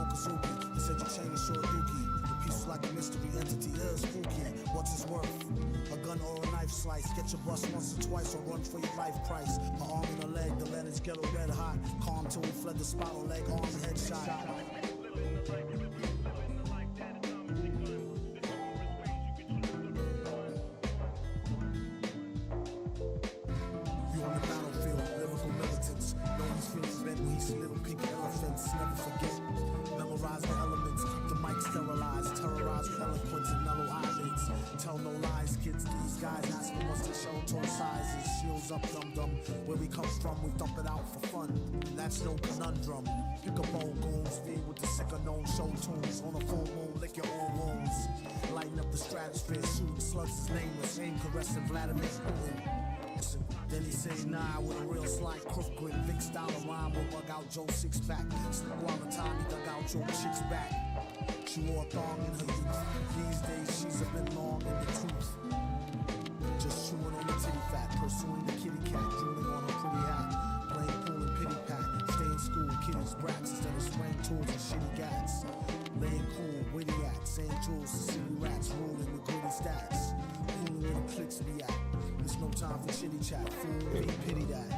Kazuki. He said you changed your dookie. The piece was like a mystery entity, is spooky. What's his worth? A gun or a knife slice. Get your bust once or twice or run for your life price. Her arm and her leg, the letters ghetto red hot. Calm till we fled the spot or leg, arm, headshot. Little pink elephants, never forget. Memorize the elements, keep the mic sterilized. Terrorize with eloquence and mellow eyelids. Tell no lies, kids, these guys ask for us to show toy sizes. Shields up, dum-dum. Where we come from, we dump it out for fun. And that's no conundrum. Pick a bone goons, feed with the sicker known show tunes. On a full moon, lick your own wounds. Lighten up the stratosphere, shooting slugs is nameless. Aim caressing Vladimir's Putin. Then he say nah with a real slight crook grin. Vic style of rhyme will bug out Joe six pack. Slip while the time he dug out your chick's back. She wore a thong in her youth. These days she's a bit long in the tooth. Just chewing on the titty fat, pursuing the kitty cat, drooling on her pretty hat. Playing pool and pity pat, stay in school, kiddies brats instead of spraying tools and shitty gats. Laying cool, witty at, saying jewels to city rats, ruling with goody stats. Cooling where the clicks be at. There's no time for shitty chat, fool, me pity that.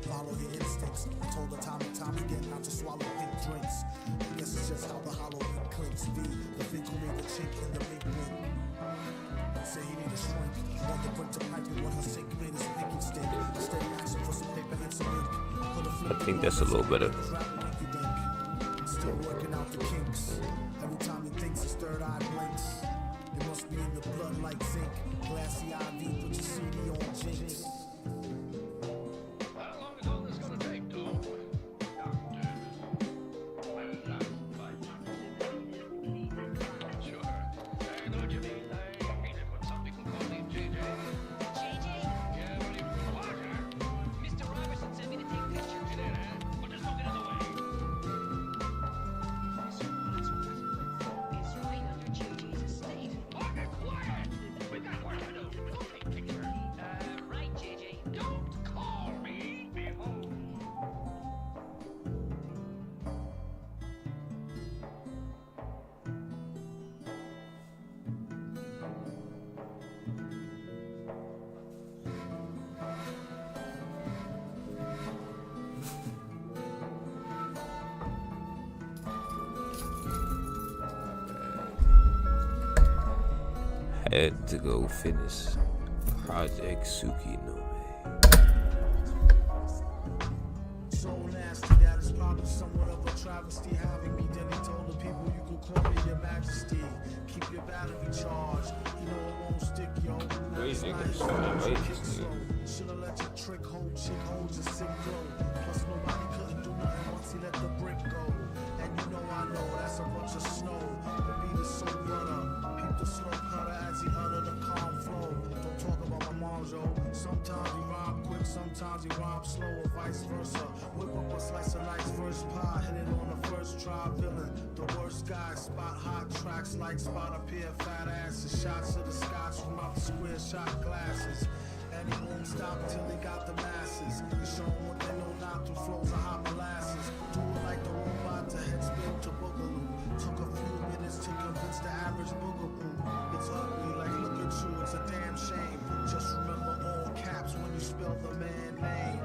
Follow your instincts. I told her time and time again not to swallow pink drinks. I guess it's just how the hollow ink clinks. V, the thing who made the chink in the mink wing. Say he need a shrink. Want the brick to pipe it when her sink made his pinky stick. Steady action for some paper and some ink. I think that's a little better. Still working out the kinks. Every time he thinks his third eye blinks. It must be in the blood like zinc. Glassy IV, put your CD on Jinx. How long is all this gonna take, dude? Sure. I know what you mean. I hate it when some people call me JJ. JJ? Yeah, what do you want her? Mr. Robertson sent me to take pictures. You did, huh? Well, just don't get in the way. It's right under JJ's estate. Quiet, quiet! We got work to do. Don't take pictures. Right, JJ. Don't call me behold. Had to go finish Project Tsukikage. So nasty that it's probably somewhat of a travesty having me. Then he told the people you could call me your majesty. Keep your battery charged. You know it won't stick, yo. Wait, nigga, Nice, sorry, wait, kick nigga. slow. Should've let your trick hold, chick holds a sick glow. Plus nobody couldn't do nothing once he let the brick go. And you know I know that's a bunch of snow. The beat is so butter. Peep the slow cutter as he utter the calm flow. Don't talk about my mom's, yo. Sometimes he rhyme quick, sometimes he rhyme slow, or vice versa. Whip up a slice of nice verse pie, hit it on the first try. Villain, the worst guy. Spot hot tracks like spot a pair of fat asses. Shots of the scotch from out the square shot glasses. And he won't stop till he got the masses. He show 'em what they know not through flows of hot molasses. Do it like the robot to headspin to boogaloo. Took a few minutes to convince the average boogaboo. It's ugly, like look at you, it's a damn shame. Just remember all caps when you spell the man name.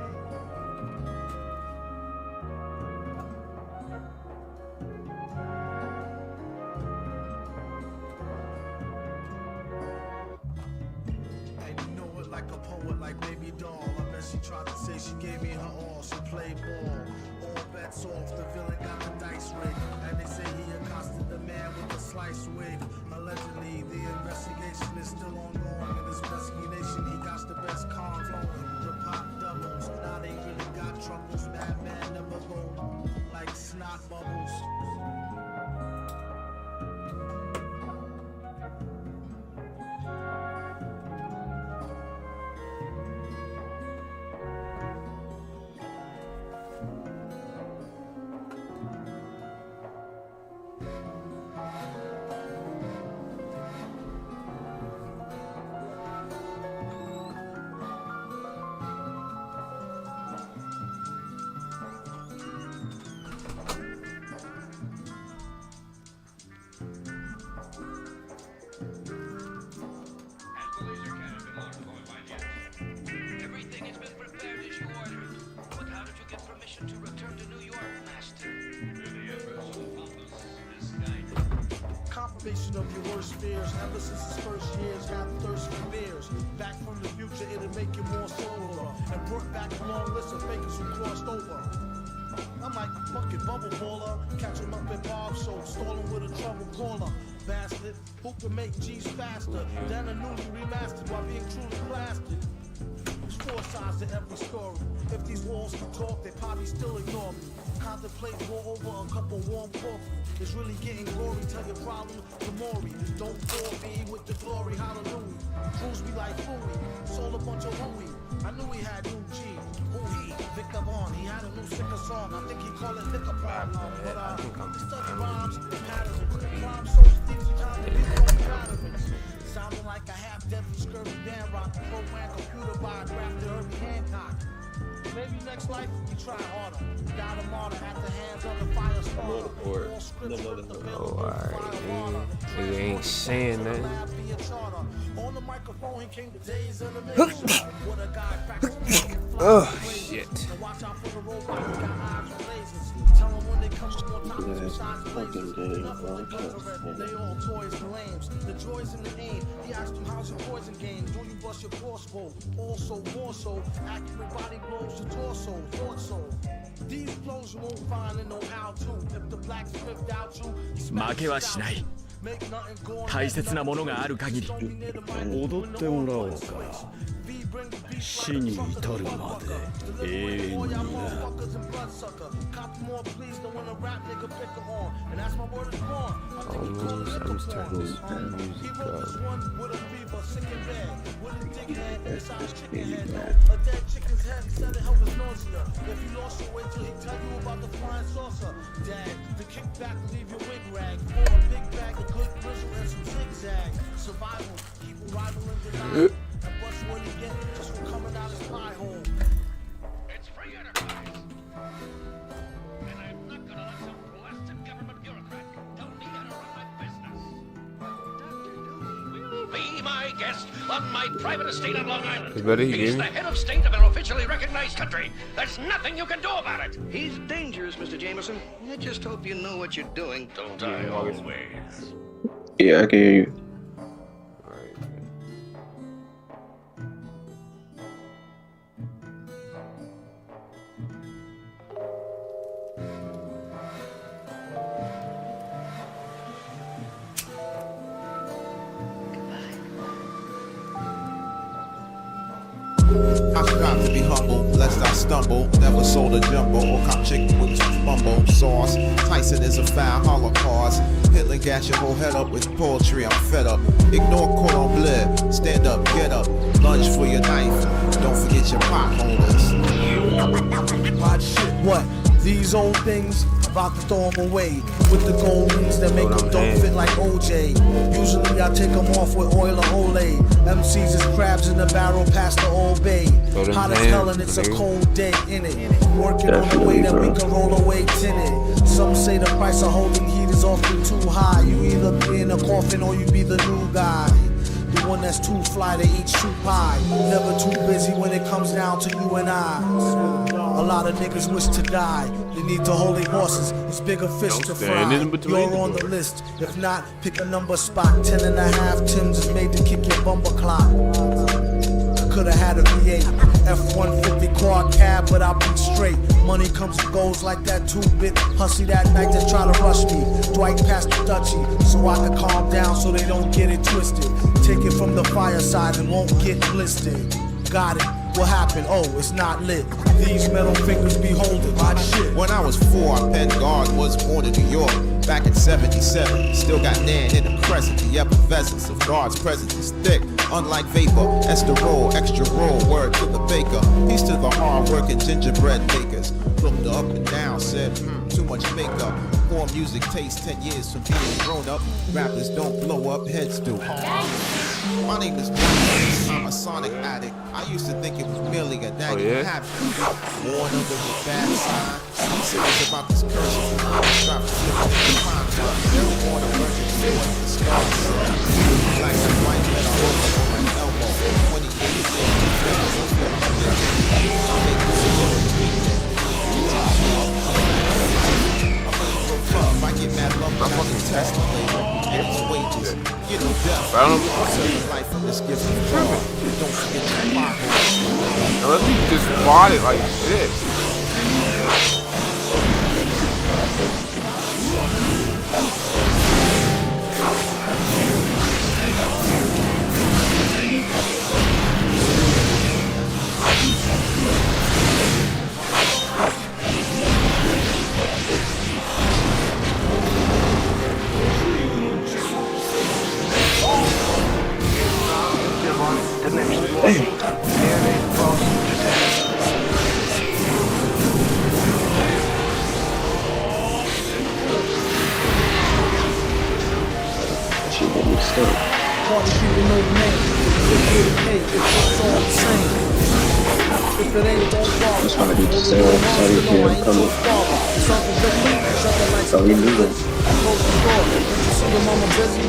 And you know it like a poet, like baby doll. I bet she tried to say she gave me her all. She played ball. All bets off, the villain got the dice rigged. And they say he accosted the man with the slice wig. Allegedly, the investigation is still ongoing. In this pesky nation, he got the best con flowing. The pot doubles, now they really got troubles. Madman never go like snot bubbles. worst fears. Ever since his first years, had thirst for beers. Back from the future, it'll make you more sober. And brought back a long list of fakers who crossed over. I'm like fucking bubble baller. Catch him up at Bob Show, stall him with a trouble caller. Bastard, who can make G's faster than a newly remastered while being truly blasted? There's four sides to every story. If these walls could talk, they probably still ignore me. Contemplate war over a cup of warm coffee. It's really getting glory. Tell your problem to Maury. Don't bore me with the glory. Hallelujah. Cruise me like Fooey. Sold a bunch of hooey. I knew he had new G. Who he? Victor Vaughn. He had a new sicker song. I think he called it Liquor Prom. But he studied rhymes and patterns. Crime so deep, sometimes they don't patterns. Sounding like a half-deadly scurvy Dan rock. Program computer by a crafted Herbie Hancock. Maybe next life we try harder. Down a martyr at the hands of the fire starter. All scripts alright, nigga ain't saying nothing. On the microphone, he came to days in the mix. What a guy practicing. Oh shit. Watch out for the robot, he got eyes with lasers. Tell them when they come up on top of two sides blazers. Nothing like guns are red. They all toys and lames. The joys in the aim. He asked him, how's your poison game? Do you bust your crossbow? Also, more so, accurate body blows to torso, thought so. These flows you won't find in no how-to. If the blacks flipped out you, 負けはしない。大切なものがある限り踊ってもらおうか。死に至るまで永遠にな。I'm starting this music up. It's free enterprise. And I'm not gonna let some blasted government bureaucrat tell me how to run my business. Will be my guest on my private estate on Long Island. Is that it? He's the head of state of an officially recognized country. There's nothing you can do about it. He's dangerous, Mr. Jameson. I just hope you know what you're doing. Don't I always? Yeah, I can hear you. I strive to be humble, lest I stumble. Never sold a jumbo or cop chicken with bumbo sauce. Tyson is a foul holocaust. Hitler gas your whole head up with poetry. I'm fed up. Ignore cordon bleu. Stand up, get up. Lunge for your knife. Don't forget your potholders. Watch shit, what? These old things, about to throw them away. With the gold rings that make them don't fit like OJ. Usually I take them off with oil or Olay. MCs is crabs in the barrel past the Old Bay. Hot as hell and it's a cold day in it. Working on the way that we can roll away tinted. Some say the price of holding heat is often too high. You either be in a coffin or you be the new guy. The one that's too fly to eat shoe pie. Never too busy when it comes down to you and I. A lot of niggas wish to die. They need to hold their horses. It's bigger fish to fry. You're on the list. If not, pick a number spot. 10.5 Tims is made to kick your bumper clock. Could've had a V8, F-150 quad cab, but I beat straight. Money comes and goes like that 2-bit hussy that night that try to rush me. Dwight passed the Dutchie, so I could calm down so they don't get it twisted. Take it from the fireside and won't get blistered. Got it. What happened? Oh, it's not lit. These metal fingers be holding my shit. When I was 4, I penned guard, was born in New York. Back in 77, still got Nan in the crescent. The effervescence of God's presence is thick. Unlike vapor, esterol, extra roll, word to the baker. Peace to the hard-working gingerbread bakers. Looked up and down, said, too much makeup. Poor music taste 10 years from being grown up. Rappers don't blow up, heads do. My name is John. I'm a sonic addict. I used to think it was merely a nagging habit. Born under the bad sign. I'm serious about this curse. I'm strapped to the crime club. Every morning virgin sword in the stars. Black and white that I hold on my elbow. 20 years I get mad love, I fucking test the label. And it's wages. Get Unless he just bought it like shit. Party people know the name. It's all the same. If it ain't, don't bother. That's why I need to say I'm sorry to hear him coming. So he knew it. Close the door. Did you see your mama busy?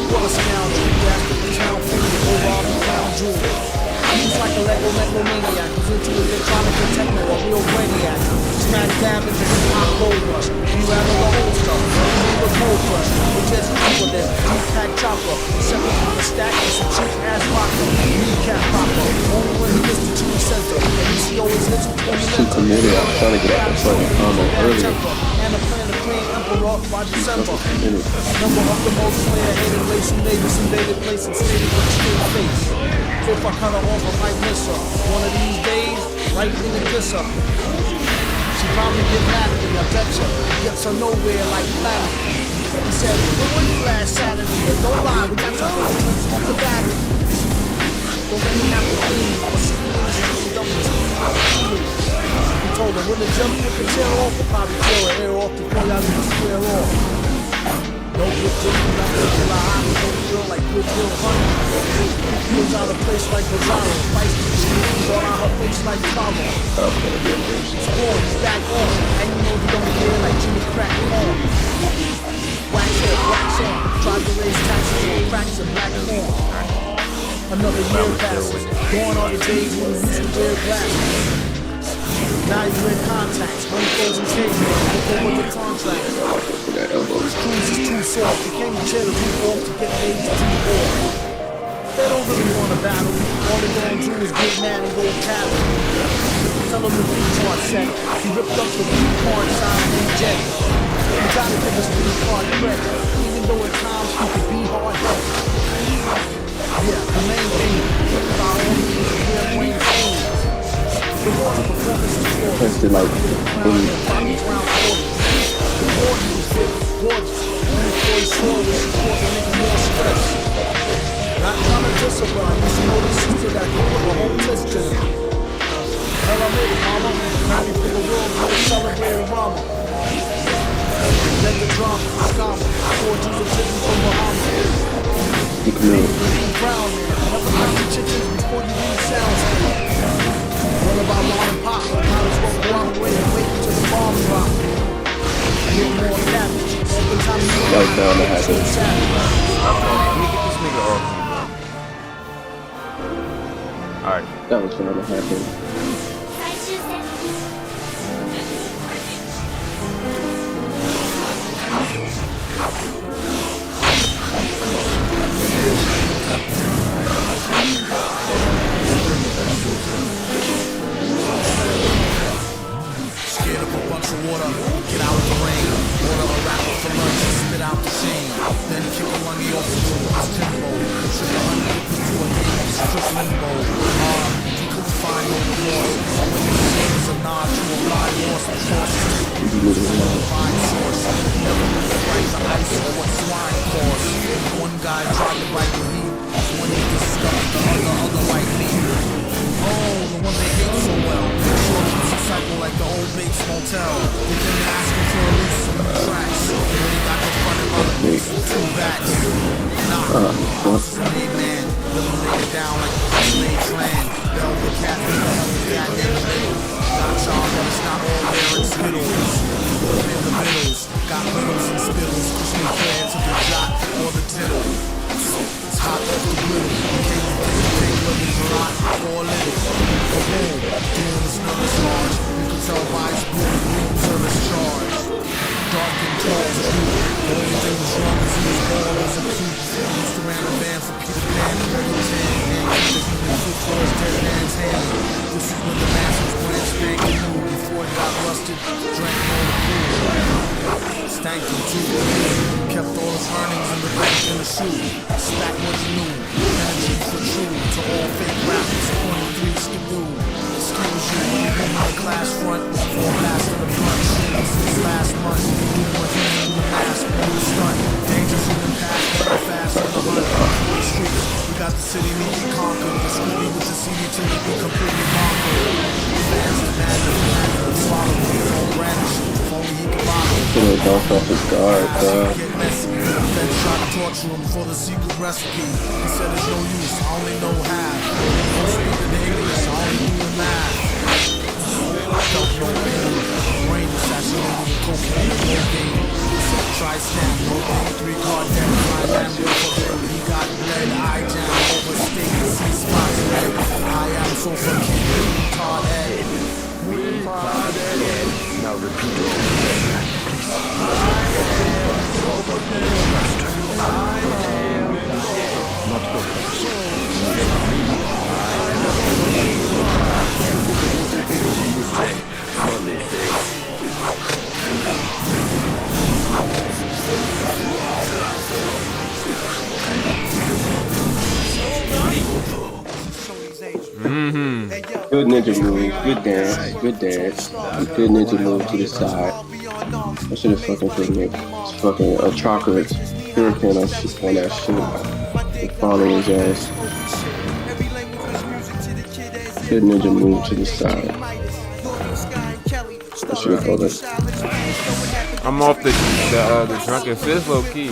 What a scoundrel. You asked the town fiend over all the crown jewels. He's like a Lego megalomaniac. He's into electronic and techno, a real brainiac. Smack dab into hip-hop gold rush. You rather the old stuff, the cold crush. We're just equal than deep-pack chopper. Separate from the stack and some cheap-ass vodka. Kneecap popper. Only when he gets to Chewy Center. And you see always hits with Too committed. I was trying to get out the fucking comment earlier. and a plan to clean emperor by December. Number of the most player-hated race who made this invaded place and stated with a straight face. If I cut her off, I might miss her. One of these days, right in the kiss her. She probably get mad at me, I betcha. Gets her nowhere like flat. He said, "Where were you last Saturday?" Don't lie, we got to go off the battery. Don't let me have to leave. I'll see you in the street, double T. He told her, when the jump with the tail off, we'll probably tear her hair off before y'all even square off. Don't get jiggy, not till I hide, don't feel like Goodwill Hunting. Feels out of place like Bizarro. Spicy cheese all out her face like Pablo. She's born, he's back on. And you know he don't care like Jimmy Crack on. Wax hair, wax on. Tried to raise taxes on cracks and black corn. Another year passes. Gone are the days when we used to wear glasses. Now you wear contacts. One frozen cake, look over the contract. This cruise is too soft. You can't tear the roof off to get paid to too off. They don't really want to battle. All they're gonna do is get mad and go cattle. Tell them the retard set. He ripped up the retard sign and jet. You gotta give us retard credit. Even though at times he could be hard-headed. Yeah, the main thing about all these is their brain food. The water performance is Tested like bodies round 40. The water was fit, gorgeous. Only for his soul was support to make more stress. Not trying to discipline, you see all this sister that grew up a whole test to them. Hell, I made it, mama. Happy for the world, so celebrating mama. Let the drama, scammer. 4 G's of chicken from Bahamas. you can move. Brown man, never like the chickens before you read sounds. What about mom and pop? Might as well go out away and wait until the bomb drop. Get more cabbage. Every time you That was bound to happen. Let me get this nigga off you, bro. Alright. That was bound to happen. Scared of a bunch of water, get out of the rain. Order a rapper for lunch and spit out the shame. Then kick a money off the floor, it's tempo. Trip a honey, put to a game, strip limbo. He couldn't find no remorse. When you see was a nod to a blind horse with horses. Fine source, never knew the right to ice or what swine costs. One guy tried to bite the heat, when he discovered the other white meat. Oh, the one they hate so well. Sure keeps a cycle like the old Bates Motel. They then ask him for a lease on the tracks. When he got confronted by the police with 2 bats. Nah, I was a made man. Living laid it down like the slave land. Velvet cat, the cat in the middle. Not y'all, but it's not all there in Skittles. Put in the middles. Got riddles and spittles. Push me clear to the jot or the tittle. It's hot off the griddle. Can't whether it's hot or a little. Boom, doing this nervous large. You can tell by his blue green service charge. Dark and tall, true. The only thing was wrong is he was born as a cute. Used to ran a van for Peter Pan and Red Tan. And he was foot for his dead man. cranked him too. Kept all his earnings in the bank in the shoe. Stack what he knew. Energy for true to all fake rappers. 23 skidoo. Excuse you when you hit my class front. Before last of the front. Since last month, you were in the mask. On the stunt. Dangerous in the past. Very fast on the hunt. Streets. We got the city neatly conquered. The city with the CD till we be completely conquered. Fans and mad and mad and swallow me. Phone brandish. If only he could rock it. Should have gone off his guard, bro. Get messy. Then try to torture him for the secret recipe. He said it's no use. I only know half. Don't speak in English. I only do the math. I felt no pain. Brain assassinated with cocaine and cocaine. Try snap, no pain, 3 card debt. My man will fulfill. He got bled. I jam overstate. See spots red. I am so fucking retard head. Now repeat all Good ninja move, good dance, good ninja move to the side. I should have fucking put it. It's fucking a chocolate hurricane on that shit. Following his ass. Good ninja move to the side. I should have called it. I'm off the drunken fist low key.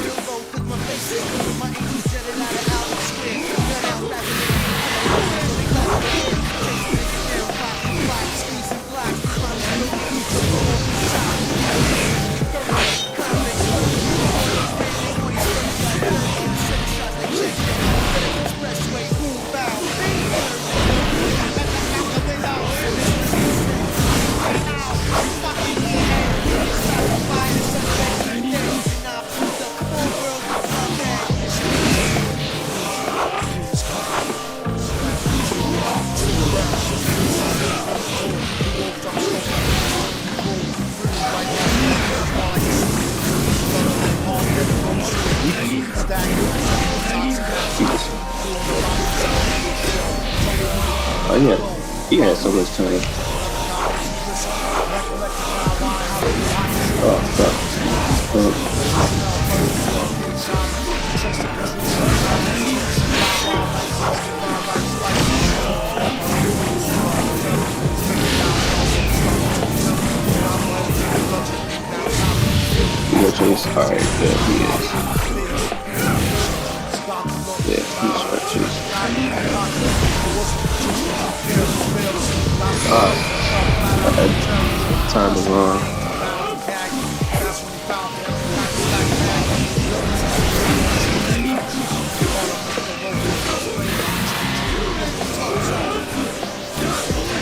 Oh yeah, he had so much time. Oh fuck. Chase. Alright, good, he is. Yeah, he's right, chase. Time is wrong.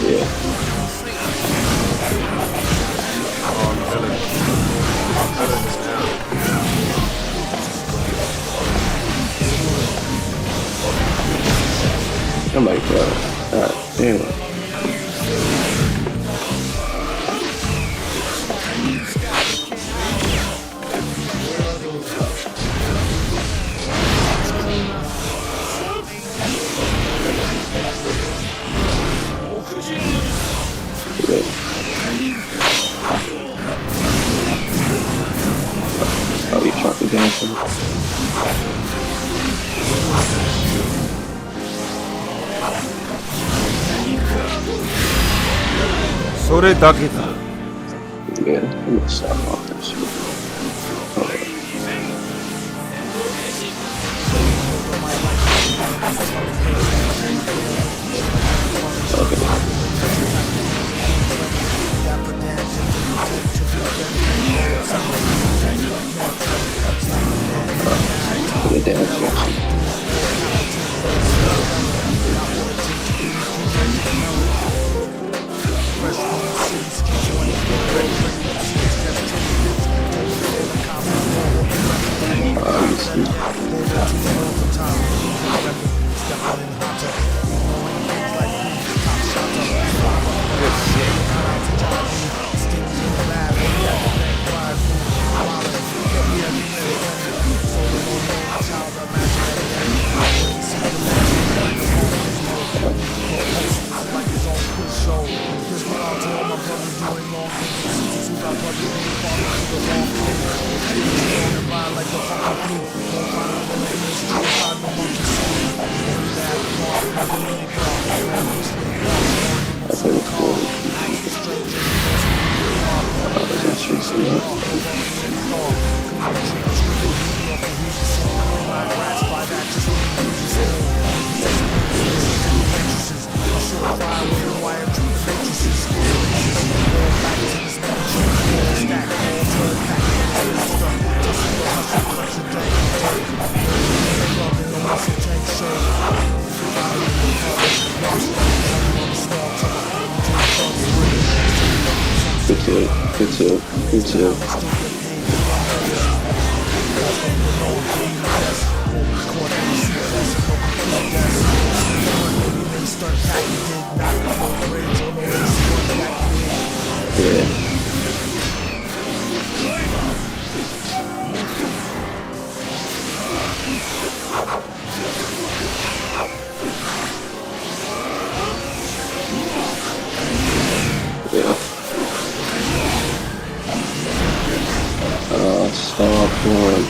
Yeah. I'm like, damn. Oh, you chocolate dancing. それだけだ。Yeah, I'm gonna stop off that shit. Put it down, I said it's cool. That shit's good. Good too. Yeah. Stop one.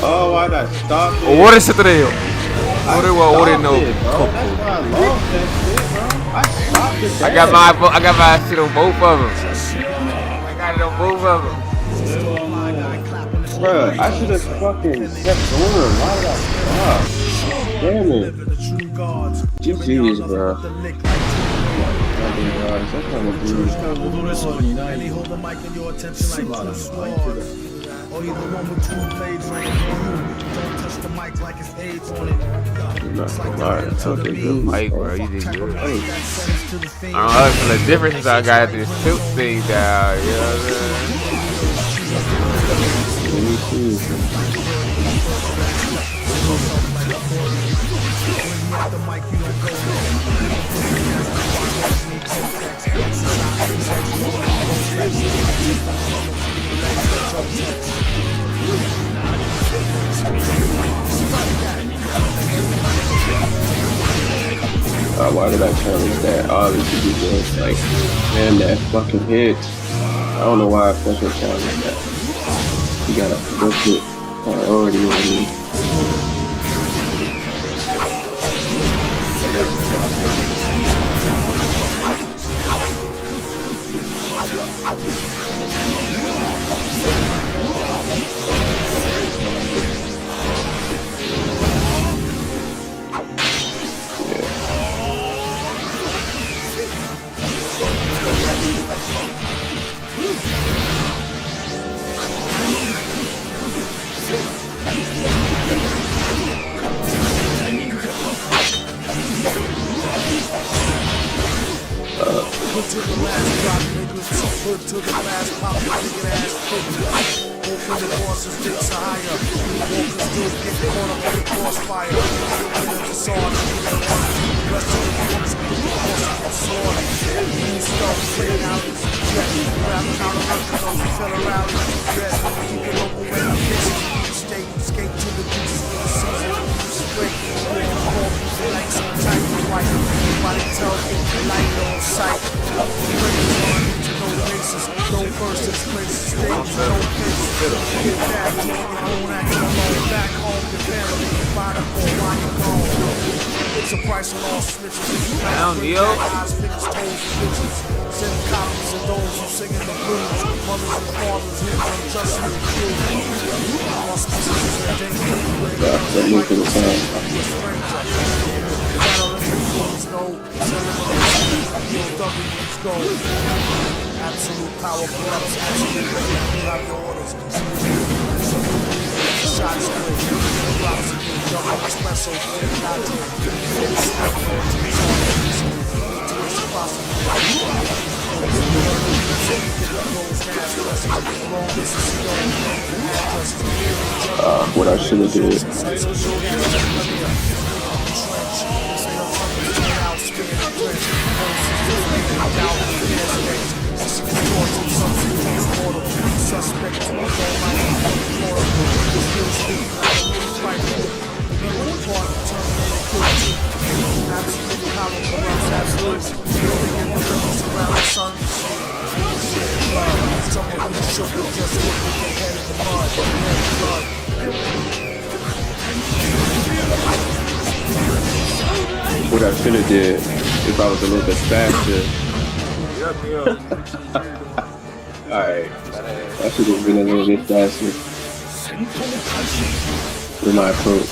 Oh, why did I stop it? 終わらせてくれよ。俺は俺のコップ。I got my shit on both of them. I got it on both of them. Bruh, I should have fucking kept going. Why did I stop? Damn it. GG's, bro. Or either one with two blades right on you. Don't touch the mic like it's AIDS on it. It's like Okay, good mic, bro. You did good. I don't know the difference is I got this tilt thing down, you know what I'm saying? Why did I challenge that? Oh, this should be good. Like, man, that fucking hit. I don't know why I fucking challenged that. You gotta book it priority on me. Put to the last drop, niggas. Put to the last pop, nigga ass quick. Open the bosses, dicks are higher. Walkers still get caught up in the crossfire. Get a facade, get a one. The rest of the folks get the cross of the sword. New stuff, playing out this jet. Rap counter records on the federal jet. Keep it open when I'm kissing. State, skate to the beaches for the season. Straight, with the coffees and like some type of white. Nobody tell me the light on sight. No basis, no verses, places, stages, no places. Get back on your own action alone. Back home, your family, your body, or why you gone. It's a price on all snitches. Down, Neo. Eyes, fingers, toes, bitches. Send copies of those who singing the blues. Mothers and fathers who unjustly accused. Lost kisses and absolute power corrupts absolute. You have your orders. Shots straight. Drops again. Double espresso. Latte. To What I should have did. What I should have did if I was a little bit faster. Alright. I should have been a little bit faster with my approach.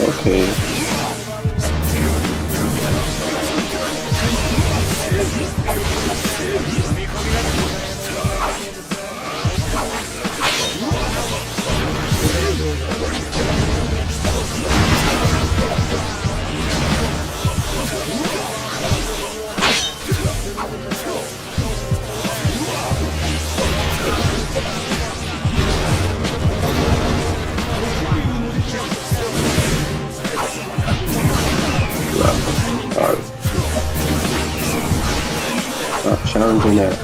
Okay. Stop challenging that.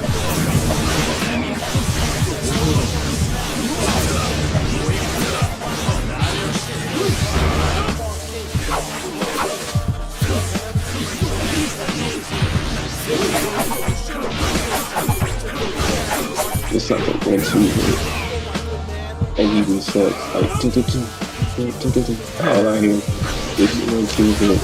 It's like a 1-2 hit. And he resets like all I hear is 1-2 hit.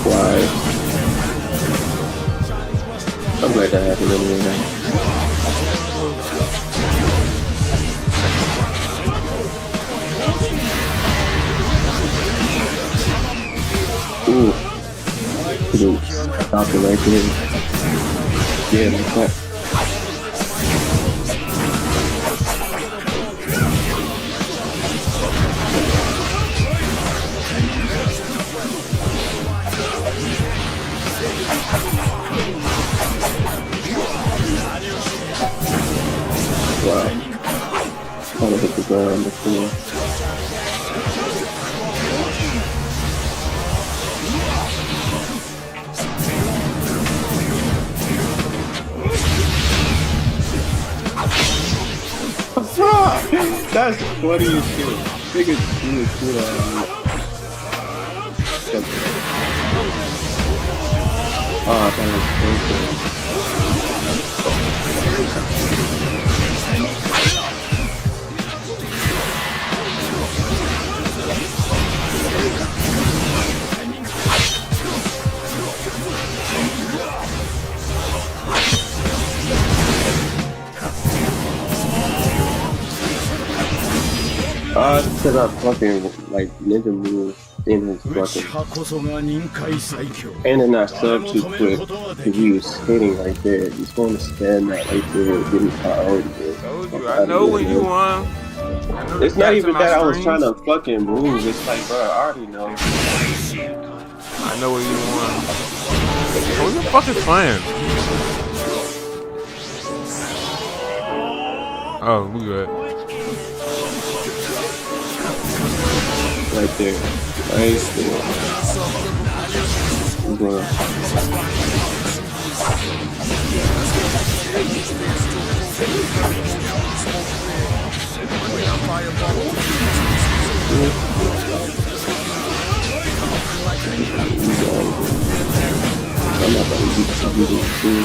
Why? I'm glad that happened anyway. Ooh. Stop it right there. Yeah, like that. Wow. Kind of hit the ground before. That's funny as shit. Niggas do shit on me. Oh, that was so good. Because I fucking like ninja moves in his fucking, and they're not sub too quick. If he was hitting right there, he's going to stand that right there and get his priority. I know when you won. It's not even that I was trying to fucking move. It's like, bro, I already know. I know when you won. Who the fuck is playing? Oh, we good. Right there. Right there. I'm not gonna do this too.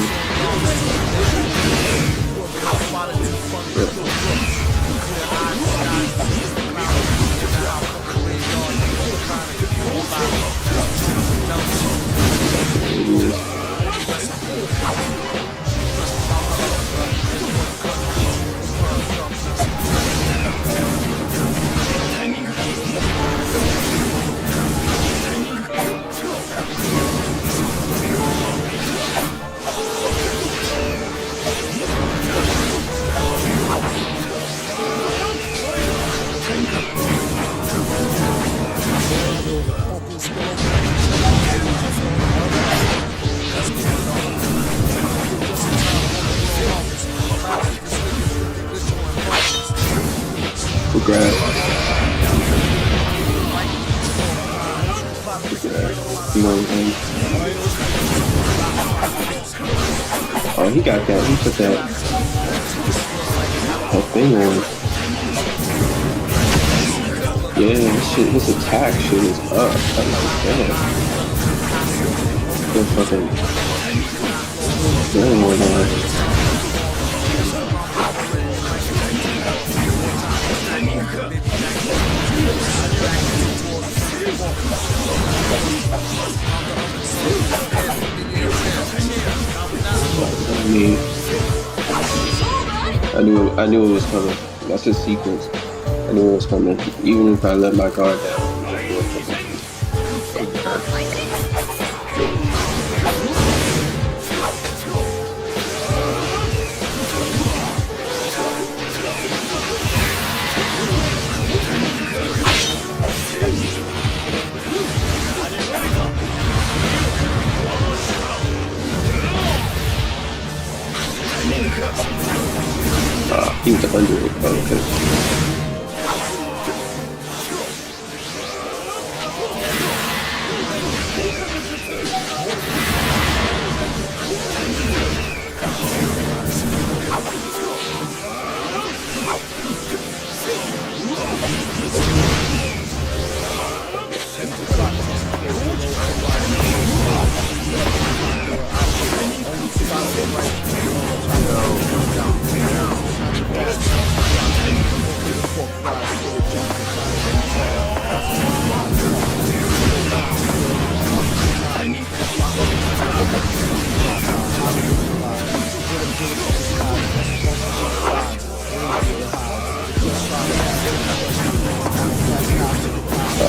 Oh, he got that. He put that thing on. Yeah, this shit, his attack shit is up. I'm like, damn. Good fucking. Damn, more than. I knew it was coming. That's his sequence. I knew it was coming. Even if I let my guard down. He was under it. Oh, okay.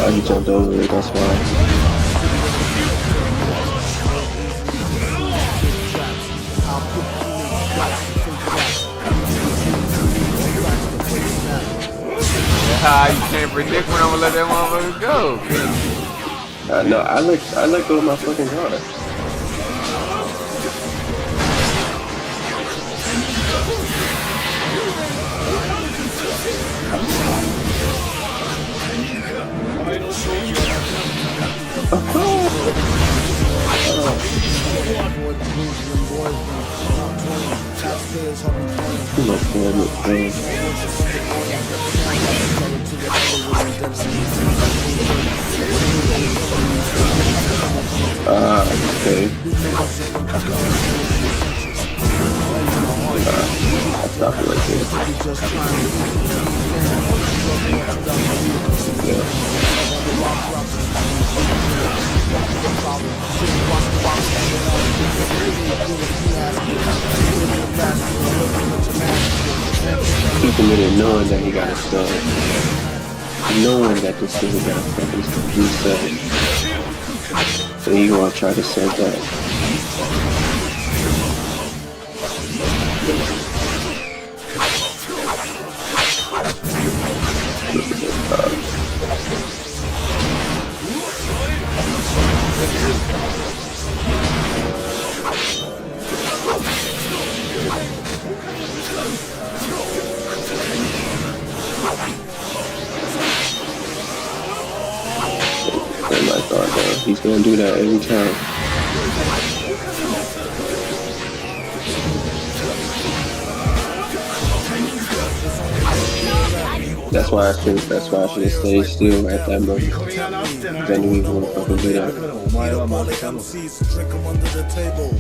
He jumped over it, that's why. You can't predict when I'm gonna let that motherfucker go. No, I let go of my fucking guard. Okay. I'll stop it right there. He committed knowing that he got a stud. Knowing that this thing got a fucking reset. So he gonna try to set that. He's gonna do that every time. That's why I should have stayed still at that moment. Because I knew he was gonna fucking do that. MCs, drink 'em under the table.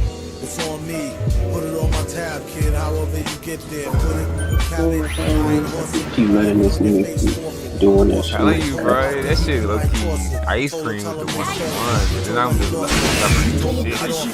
It's on me. Put it on my tab, kid. However you get there, put it. Keep letting this nigga doing that shit. Telling you, bro, that shit low key ice cream with the 1-to-1, but then I'm just loving shit.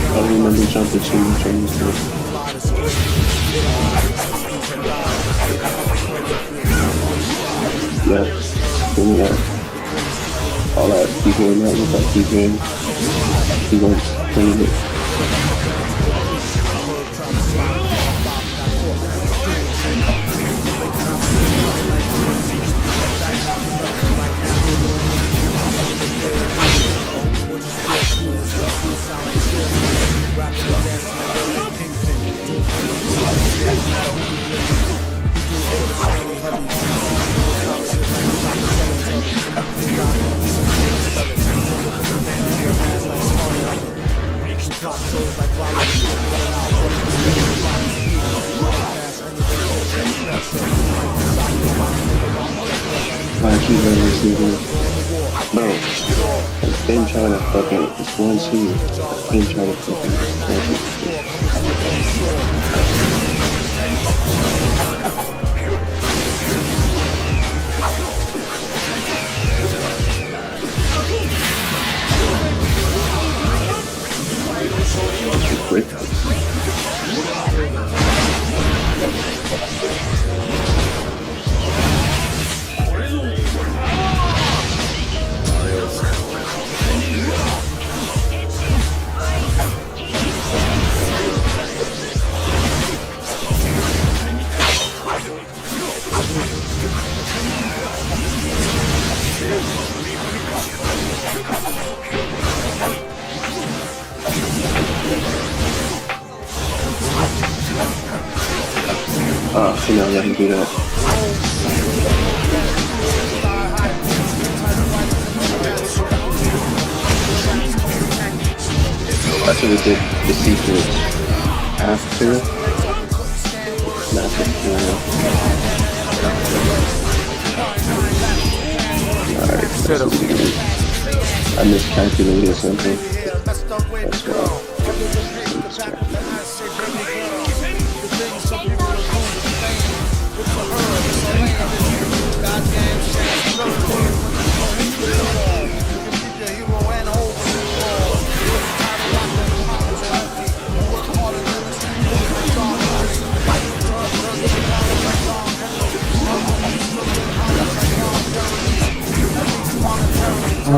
I remember jumping too much on this one. Yeah, give me that. All that, keep hearing that, with that, keep hearing. Keep on playing it. I keep letting this nigga, bro, I've been trying to fucking, it's 1-2, I've been trying to fucking, oh, you know, let him do that. I should have did the sequence after, not before. Alright, I miscalculated something. That's why. Oh,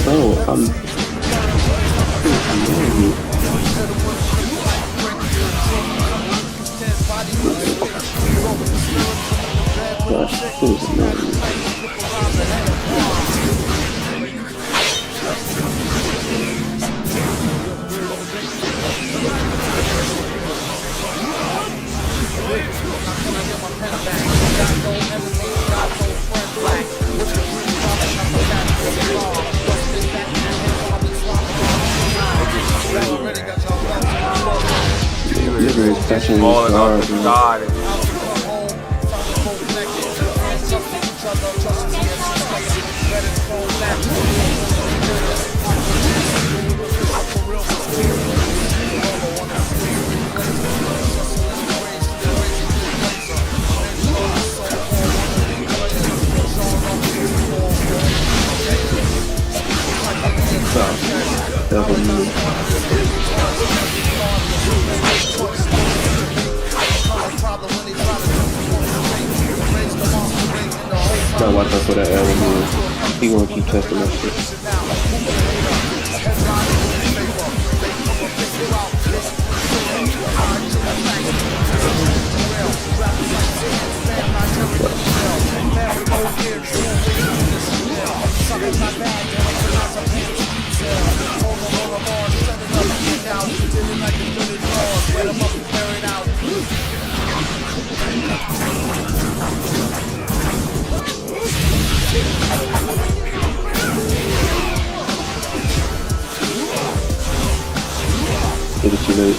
bro, I'm gosh, this is annoying. Nigga is touching his guard, bro. Now watch out for that L move. He gonna keep testing that shit. Did it too late.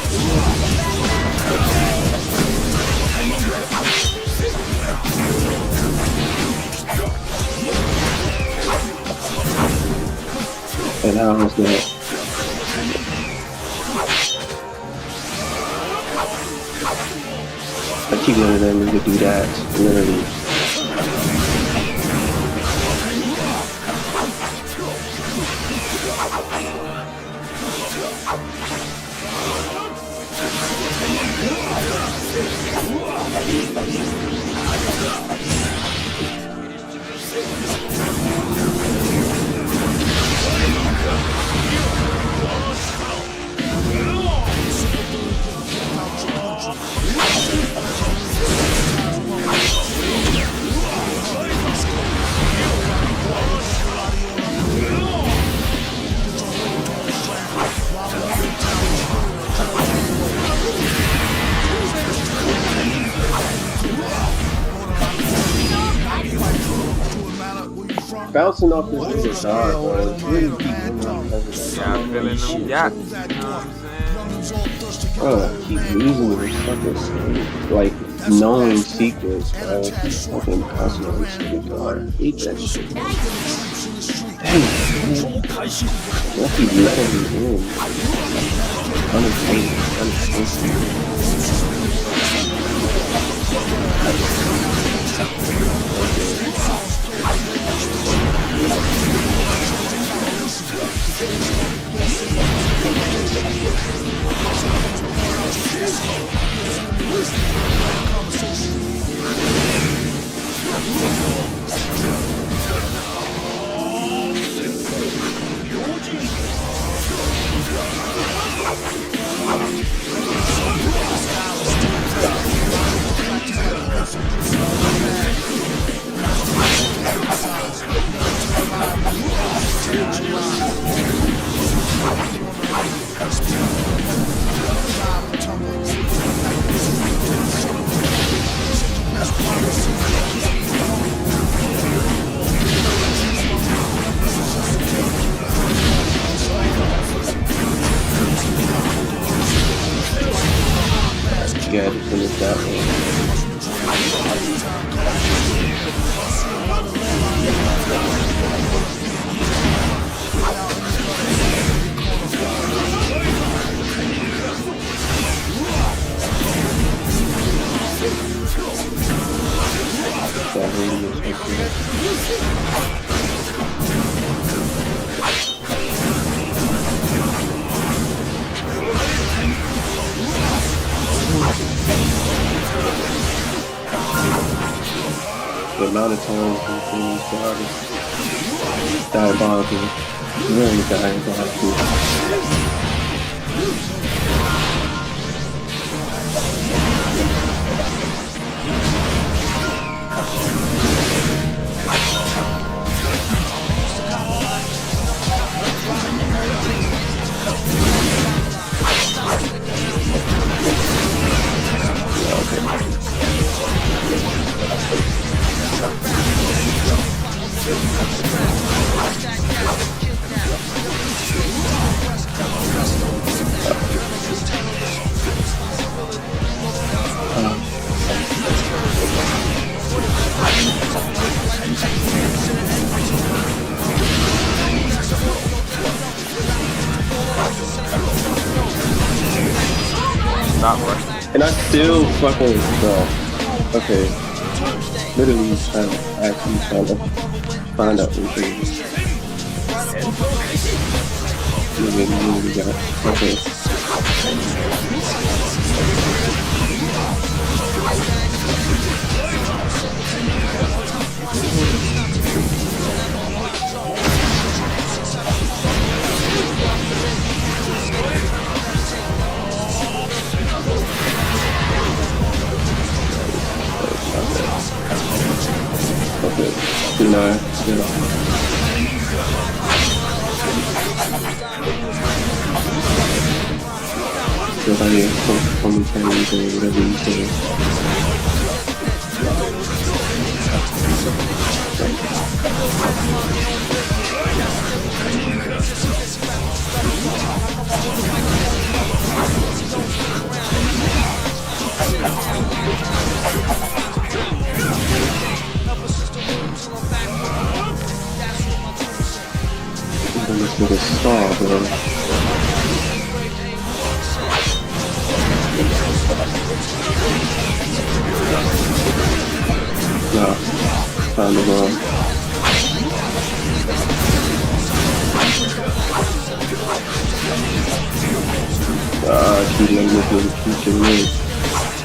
And how was that? I keep letting them to do that, literally. Bouncing off this nigga's dog, bro. It's really Yeah, I'm feeling them yachts. You know what I'm saying? bro, I keep losing this fucking like knowing sequence, bro. Fucking constantly shit, bro. I hate that shit. Dang, man. I keep letting you in. Yeah, to finish that one. That really is the amount of times we've seen these artists diabolical, really diabolical. Stop rushing. And I still fucking okay. Literally trying to actually trying to find out what it is. You got okay. Okay, good night. So how you come Chinese or whatever you say. nigga saw, bro. Nah, time to go. I keep letting this nigga keep the win.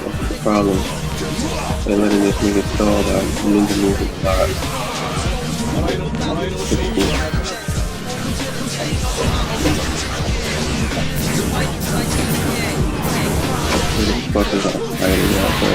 That's the problem. And letting this nigga stall that I need to move his lot. Who the fuck is I fighting out, bro?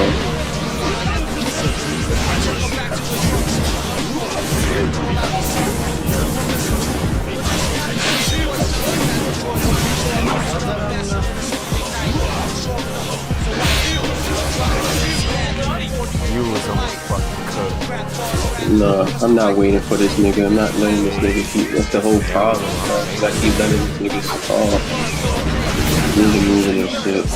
You was almost fucking cooked. Nah, I'm not waiting for this nigga. I'm not letting this nigga keep. That's the whole problem, bro. Cause I keep letting this nigga stall. Really moving this shit.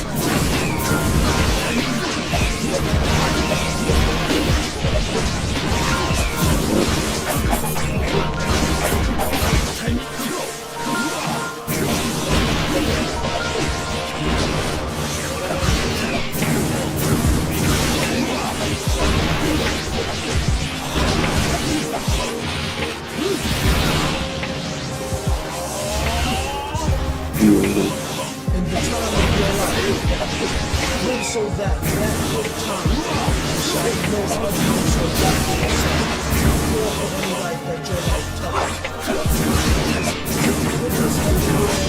So that good time shake knows how to use her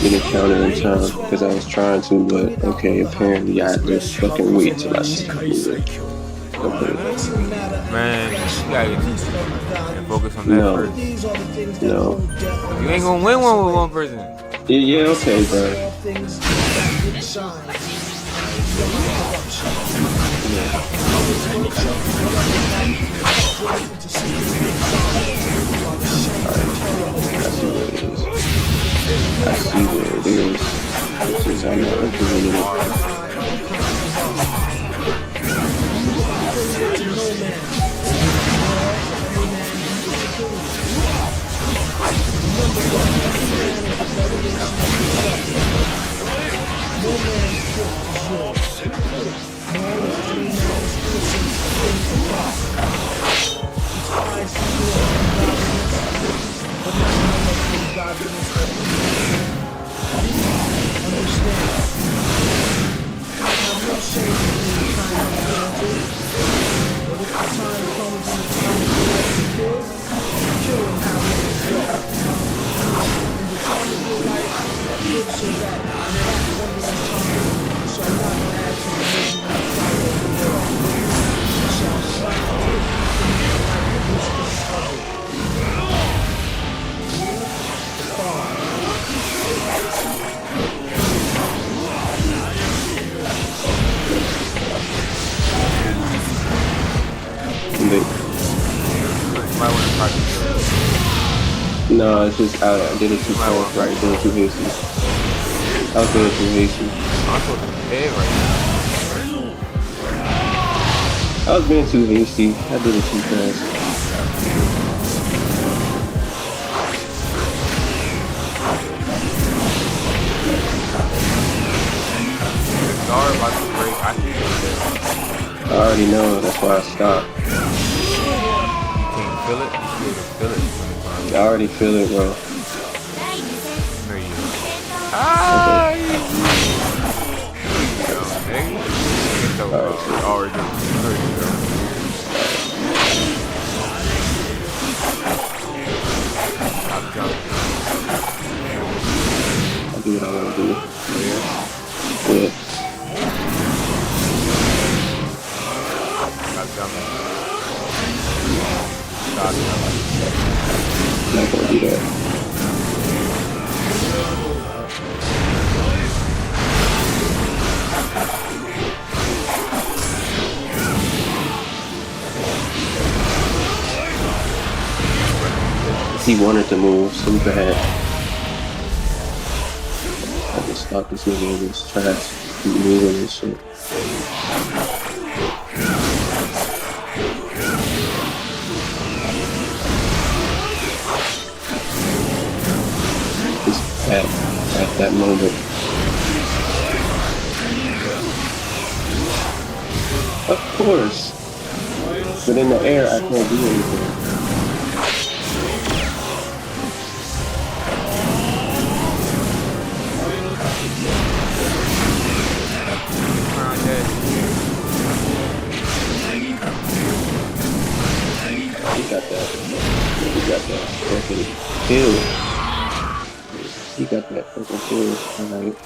Get a counter in time because I was trying to, but okay, apparently I had to fucking wait till I see it. Okay. Man, you gotta focus on that first. No. You ain't gonna win one with one person. Yeah, okay, bro. I see what it is. Since I'm not implementing it. No, it's just I did it too fast, right? Doing it too hasty. I was doing it too hasty. I'm supposed to be dead right now. I was being too hasty. I did it too fast. Guard about to break. I can feel it. I already know. That's why I stopped. You can't feel it. You feel it. I already feel it, bro. No, you don't. Ah! Okay. It's already done. Stop jumping. I'll do what I want to do. Yeah. Stop jumping. Stop jumping. I'm not gonna do that. He wanted to move so bad. I just stopped this nigga in his tracks. Keep moving and shit. This at that moment. Of course. But in the air, I can't do anything. He got that. He got that fucking kill. He got that fucking kill. Alright.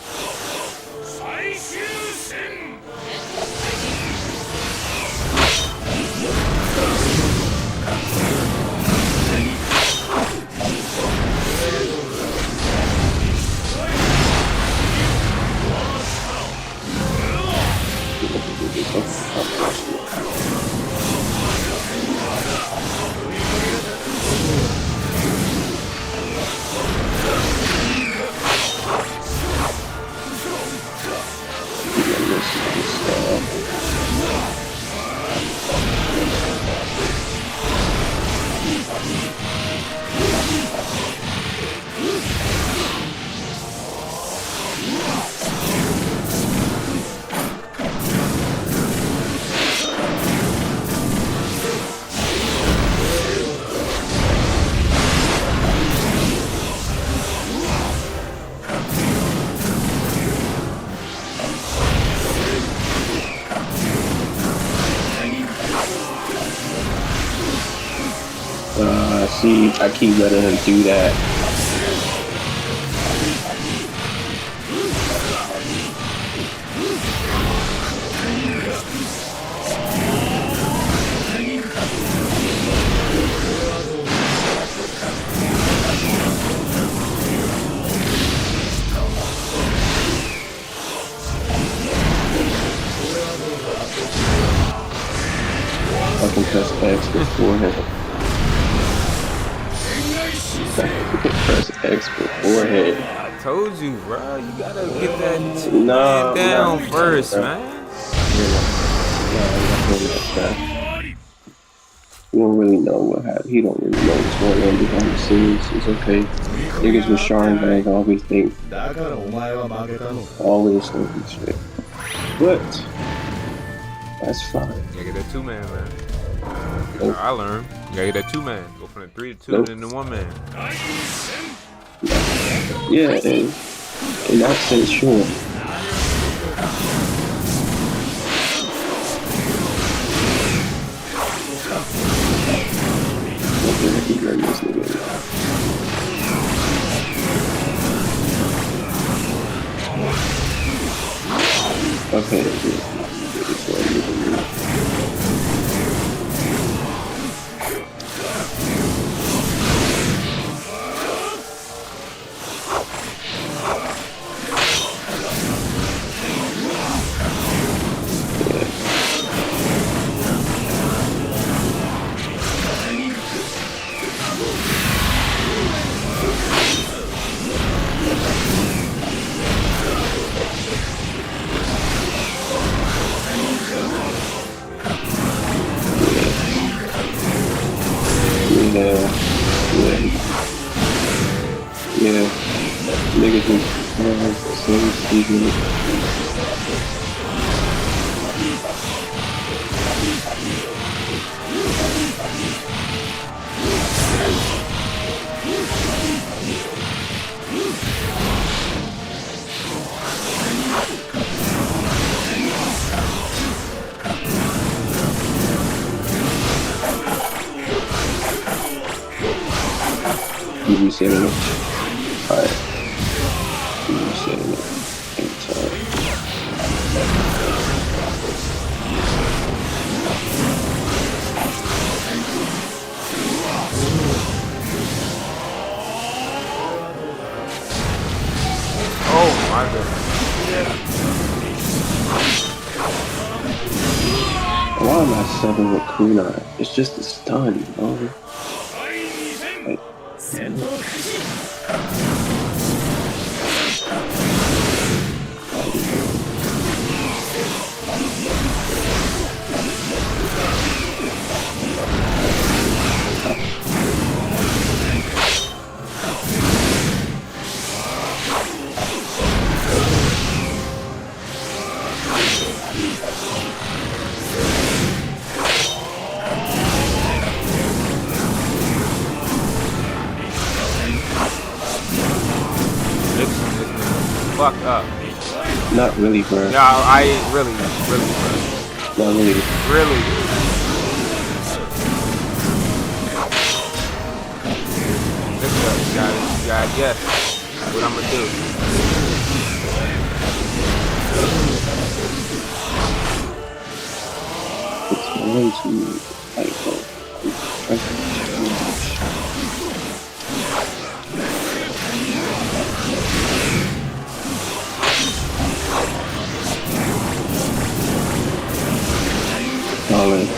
See, I keep letting him do that. I can press X before him. Press X beforehand. I told you, bro. You gotta get that man down first, man. We don't really know what happened. He don't really know what's going on behind the scenes. It's okay. Niggas with Sharingan always think shit. But that's fine. You gotta get that 2-man, man. I learned. You gotta get that 2-man. Go from the 3 to 2 and then the 1-man. Yeah, and in that sense, sure. Okay, yeah, niggas is so stupid. You resetting it? Alright. You resetting it. Anytime. Oh my god. Why am I subbing with Kunai? It's just a stun, bro. Like, Not really, bro. No, I really, bro. Not really. Really. Listen up, you gotta guess what I'm gonna do. It's going to like go. Solid.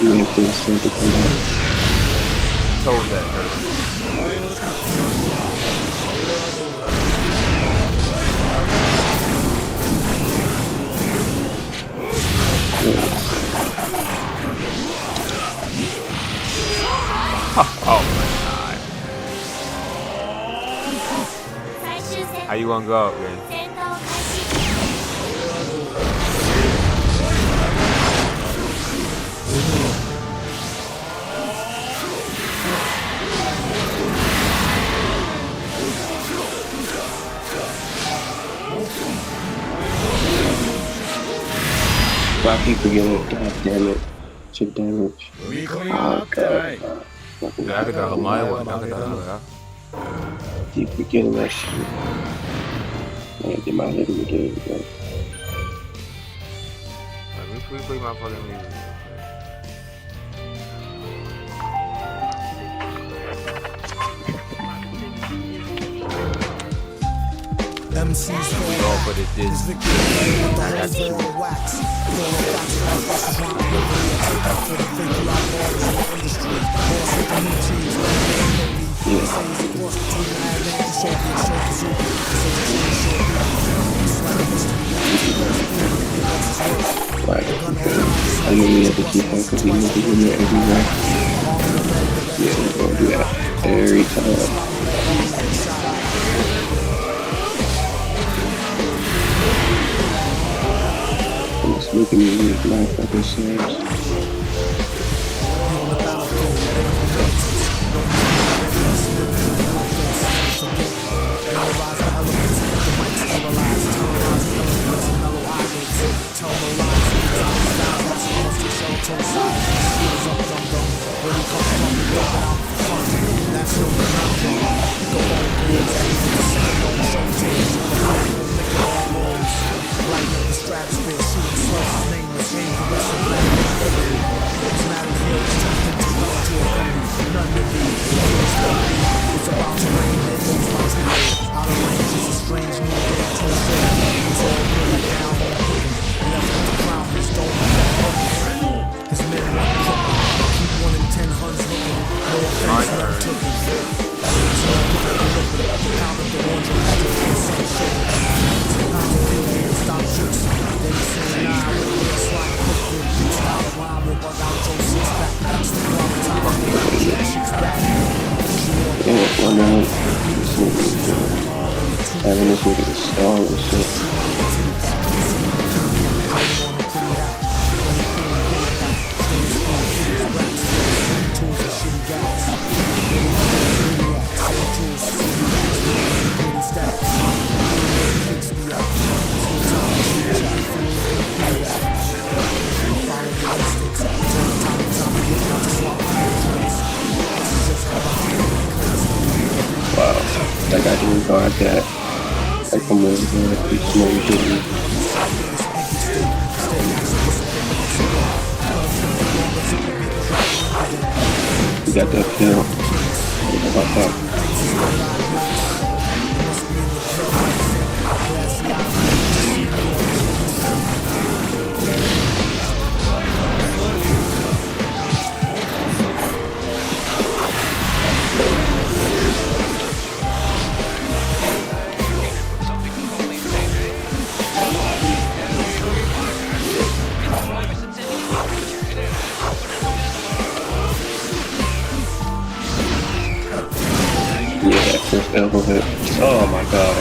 Even if there's something come out. Told that person. Oh my god. How you gonna go up, man? I keep forgetting. God damn it. Shit damage. Oh god. Keep forgetting that shit. I gotta get my head in the game, bro. Let me play my fucking music. MC's Go for the Disney. I got you. Right. I know we have to keep on because we need to win it everywhere. Yeah, we're gonna do that every time. Look at me with my fucking snaps. Having this nigga stall and shit. Wow, that guy didn't guard that. Like, come on, man. He's slowly hitting me. You got that kill. What about that? Oh my god.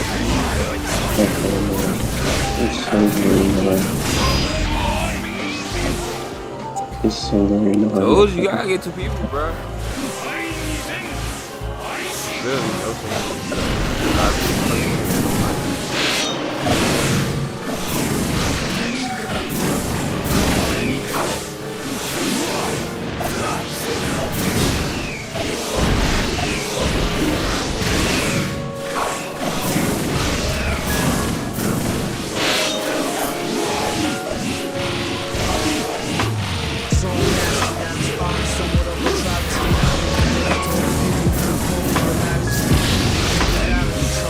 It's so very annoying. It's so very annoying. Those you gotta get 2 people, bro. Really,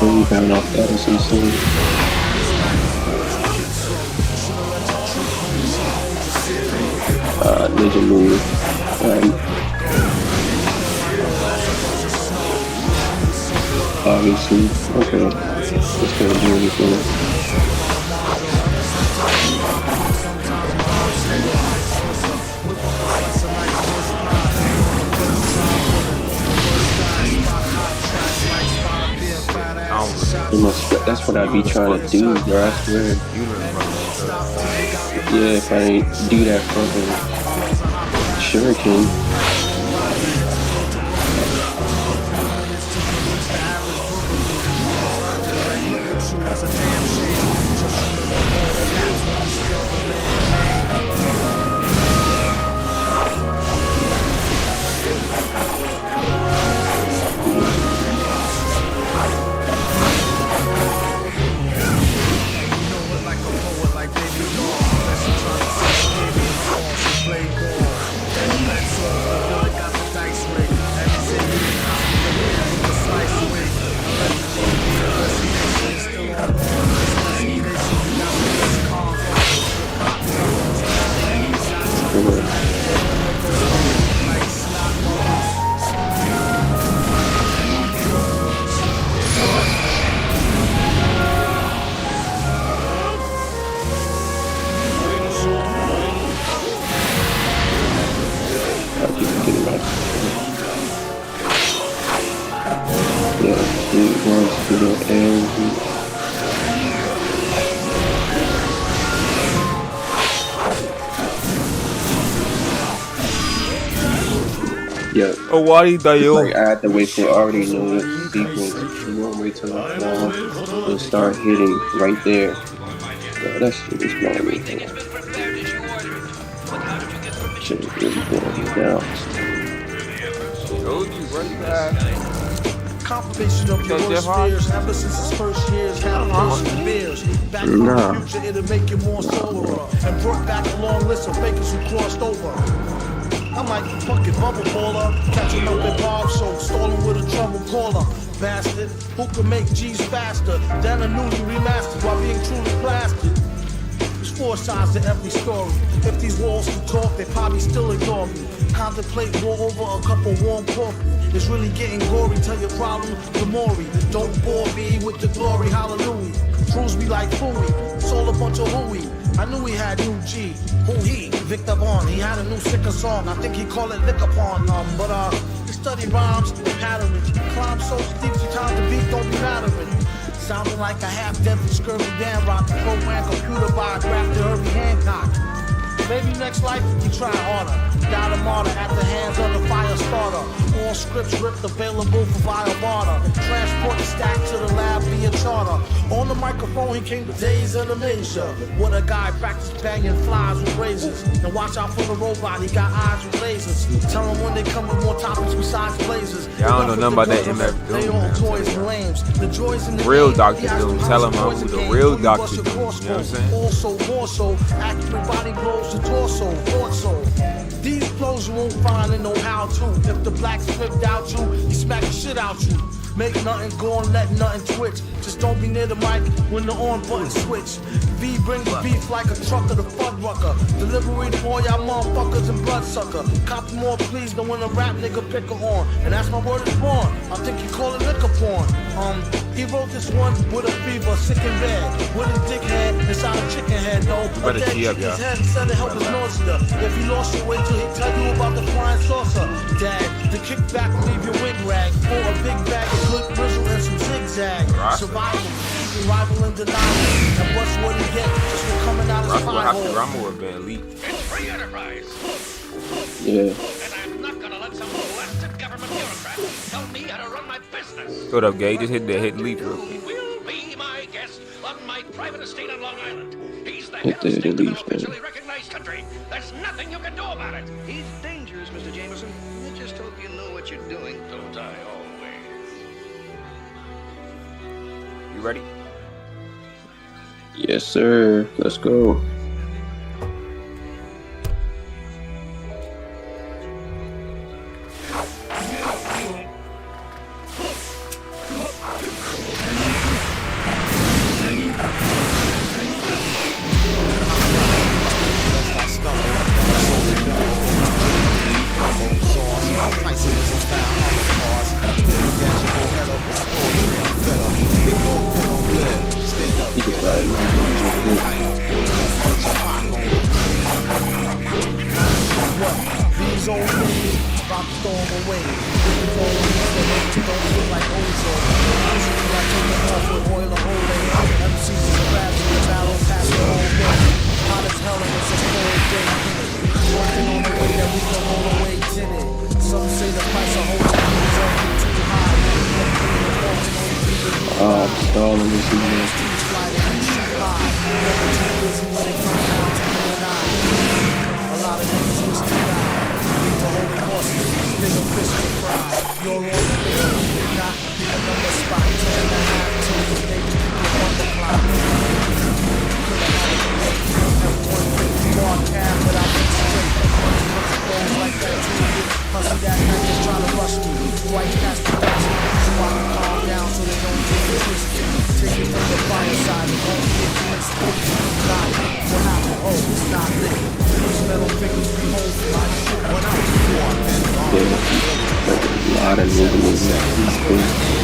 Rebound off that is insane. Ninja move. Obviously, okay. It's gonna do anything. That's what I'd be trying to do, bro. I swear. Yeah, if I didn't do that fucking shuriken. Yeah. Oh, why you die, yo? Like, I had to wait for already know people. You won't wait till I fall and start hitting right there. Yo, that shit is blowing me down. Shit is really blowing me down. Told you, right back. Confirmation of your worst fears. Ever since his first years, had personal fears. Back in the future, it'll make you more soberer. And brought back a long list of fakers who crossed over. I'm like a fucking bubble baller, catching up at Bob show, stalling with a trouble caller. Bastard, who can make G's faster than a newly remastered while being truly plastered? There's 4 sides to every story. If these walls can talk, they probably still ignore me. Contemplate war over a cup of warm coffee. It's really getting gory, tell your problem to Maury. Don't bore me with the glory, hallelujah. Proves me like Fooey, it's all a bunch of hooey. I knew he had new G. Who he? Victor Vaughn. He had a new sicker song. I think he called it Lick Upon. But he studied rhymes and patterns. Climb so steep, sometimes the beat don't be mattering. Sounding like a half-dead scurvy Dan rock. Program computer by a grafted Herbie Hancock. Maybe next life you try harder. Died a martyr at the hands of the fire starter. All scripts ripped, available for via barter. Transport the stack to the lab via charter. On the microphone he came with days in the measure. What a guy practice banging flies with razors. And watch out for the robot, he got eyes with lasers. Tell him when they come with more topics besides blazers. Yeah, I don't know nothing about that MF Doom. They all toys and lames. The joys in the Real game, Dr. Doom. Tell him I'm the real Dr. Doom. You know what I'm saying? Also, more so, accurate body blows the torso, thought so. These flows you won't find in no how-to. If the black flipped out you, he smack the shit out you. Make nothing go and let nothing twitch. Just don't be near the mic when the on button switch. V bring the beef like a trucker, the fuddrucker. Delivery to all y'all motherfuckers and bloodsucker. Copy more please than when a rap nigga pick a horn. And that's my word is born. I think you call it liquor porn. He wrote this one with a fever, sick and bad. With a dick head inside a chicken head, though. Better But that tee up, chicken's y'all. head said it help his nausea. If you lost your way till he tell you about the flying saucer. Dag, the kickback will leave your wing rag. Or a big bag of good grizzle and some zigzag. Survival, keeping rival and denial. And what's what he get just for coming out of the fire hole. Ramo would have been elite. It's free enterprise. Yeah. And I'm not gonna let some blasted government bureaucrat tell me how to run my business. What up, Gage? Just hit the leap real quick. He will be my guest on my private estate on Long Island. He's the Hit head the of state of an leaf, officially recognized country. There's nothing you can do about it. He's dangerous, Mr. Jameson. I just hope you know what you're doing. Don't I always? You ready? Yes, sir. Let's go. He can fly. These old ladies rock storm away. These old ladies that make you don't look like ozone. Usually I take them off with oil or Olay. MCs is a rap in the barrel past the whole day. Hot as hell and it's a cold day. Working on the way that we can roll away tinted. Some say the price of hotel is only too high. Oh, I'm stalling this evening. A lot of niggas wish to die. Need to hold horses, nigga fish to fry. You're all the nigga, not a number spot. 10 and a half teams, maybe people on the clock. Could've had it great. F-150 bar cab, but I went straight. Clothes like that too. Pussy that night just trying to rush me. White past the best. So I can calm down so they don't get it twisted. Take it from the fireside and won't get twisted. Got it. What happened? Oh, it's not lit. These metal fingers be holding my shit. When I was born, man, A lot of movement.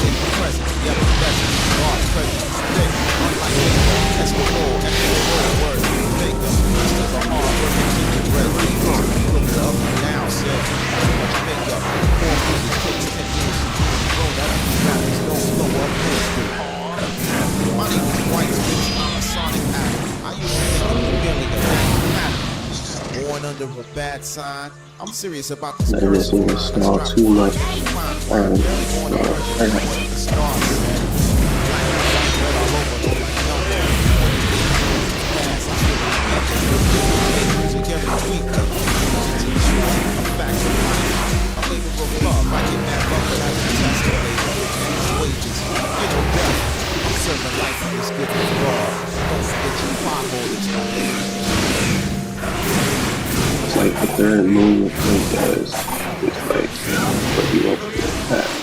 Born under a bad sign. I'm serious about this Letting this nigga snarl too much. It's like the third movement he does is like what he wants to attack.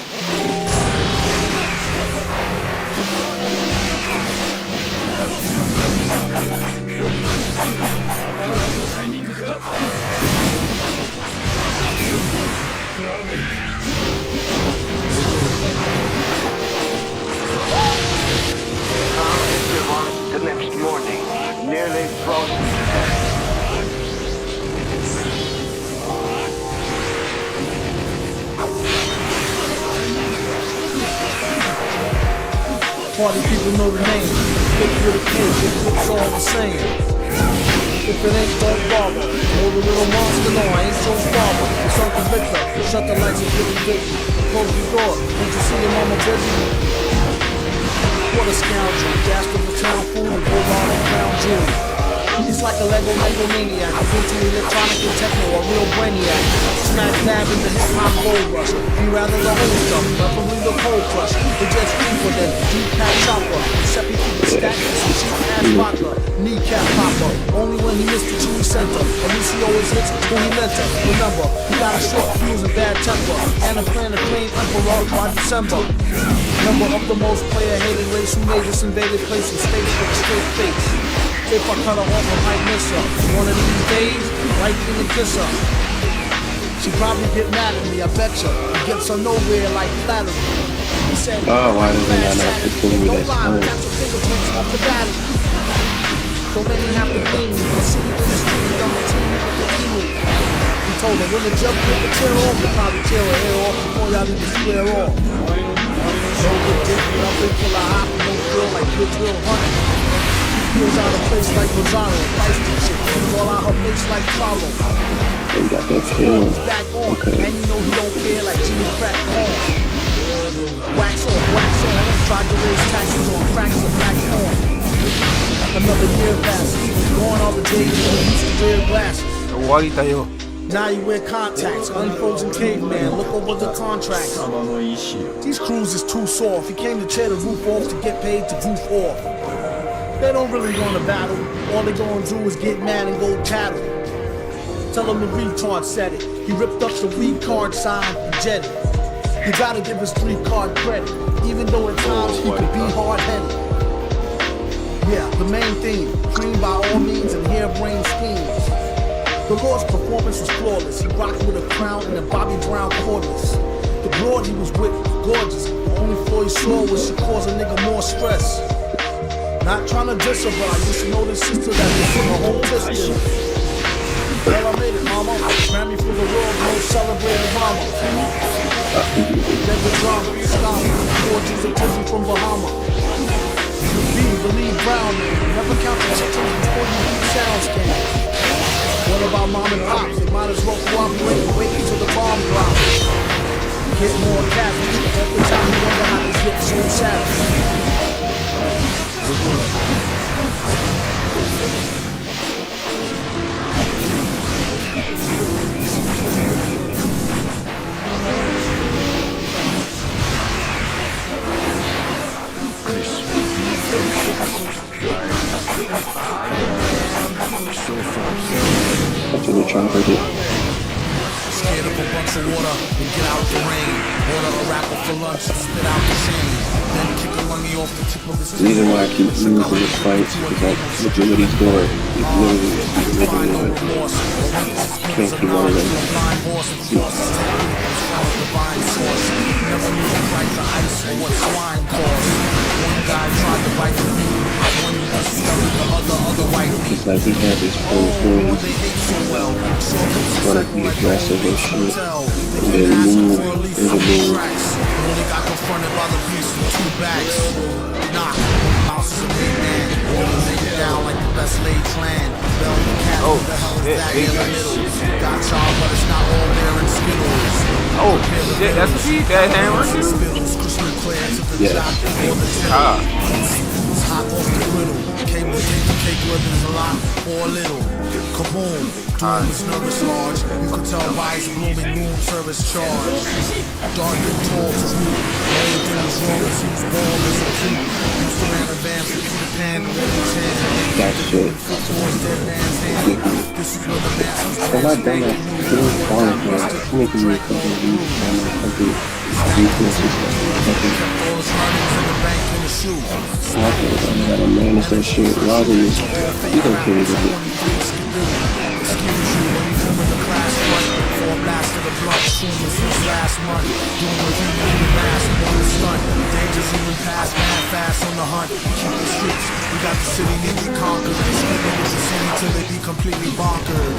The next morning, nearly frozen. 40 people know the name. Big with a kid, it's all the same. If it ain't, don't bother. Hold a little monster, no, I ain't Joe's father. It's Uncle Victor, shut the lights and give him busy. Close the door, don't you see your mama busy? What a scoundrel, gas of the town fool, and go out on crown jewelry. He's like a Lego maniac, into electronic and techno, a real brainiac. Smack dab in the hip-hop gold rush. Be rather the whole stuff, preferably the cold crush. The just deeper than deep cat chopper. Except he keep the stack with some cheap ass vodka. Kneecap popper, only when he missed the true center. At least he always hits who he meant to. Remember, he got a short fuse and bad temper. And a plan to claim emperor by December. Member of the most player-hated race who made this invaded place and states with a straight face. If I cut her off, I might miss her. One of these days, right in the kiss her. She probably get mad at me, I betcha. It gets her nowhere like flattery. He said, Oh, why does he not have to pull me that time? that's the fingerprints off the battery. Don't let me have to clean me. I see you in the street, I'm a team with the team. He told her when the jump with the tear off, you'll probably tear her hair off before y'all even square off. No good dick, nothing full of hot, no feel like Goodwill Hunting. Feels out of place like Rosario, feisty chick, fall out her face like Carlo. They got that tail. Okay. And you know he don't care like Jimmy Crack Corn. Wax on, tried to raise taxes on cracks and black corn. Another year passes, going all the days when he used to wear glasses. Now you wear contacts, unfrozen caveman, look over the contracts. These crews is too soft, he came to tear the roof off to get paid to goof off. They don't really want to battle, all they gonna do is get mad and go tattle. Tell him the retard said it, he ripped up the weak card sign and jetted. You gotta give his 3-card credit, even though at times he could be hard-headed. Yeah, the main theme, clean by all means and harebrained schemes. The Lord's performance was flawless. He rocked with a crown and a Bobby Brown cordless. The broad he was with, gorgeous. The only flaw he saw was she caused a nigga more stress. Not trying to diss her, but I used to know this sister that was put her whole sister. Well, I made it, mama. Grammy for the world, most celebrated mama. Then the drama, scholar, gorgeous and Tizzy from Bahama. Believe Brown, never count the chickens before you eat sound scan. What about mom and pops? They might as well cooperate and wait until the bomb drops. Get more cabbage. Every time you wonder how this looks so savage. That's what they're trying to do. Scared of a bunch of water and get out the rain. Order a rapper for lunch and spit out the shame. Then kick a lungy off the tip of his The reason why I keep using this fight is like majority's doing is literally making one. Can't keep on them. Never knew the price of ice or what swine cost. One guy tried to bite the meat, one discovered the other white meat. It's like he had this whole thing. Wanna be aggressive and shit. And then move in the move. Only got confronted by the beast with 2 bags. Nah, mouse is a big man. Lay it down like the best laid plan. Bell the cat, what the hell is that in the middle? Got y'all, but it's not all there in Skittles. Oh shit, that's Pete, that hammer too? Yeah. Hot off the griddle. Came with cake whether it's a lot or a little. Kaboom. Doom is nervous large. You could tell by his blooming room service charge. Dark and tall, true. Everything was wrong as he was born as a kid. Used to ran advance with the pen and every chance. That shit. Towards dead man's hand. This is where the mask was If I done that, it was falling for it. It's making me fucking weak and my fucking weaknesses. all his earnings in the bank in the shoe. I gotta manage that shit. Roger is, you don't care with it. Excuse you when you come in the class front. For a blast of the blunt, soon as his last month. Doing what he knew the mask on the stunt. Dangers even past, man fast on the hunt. Keep the streets, we got the city nearly conquered. They split it with the city till they be completely bonkered.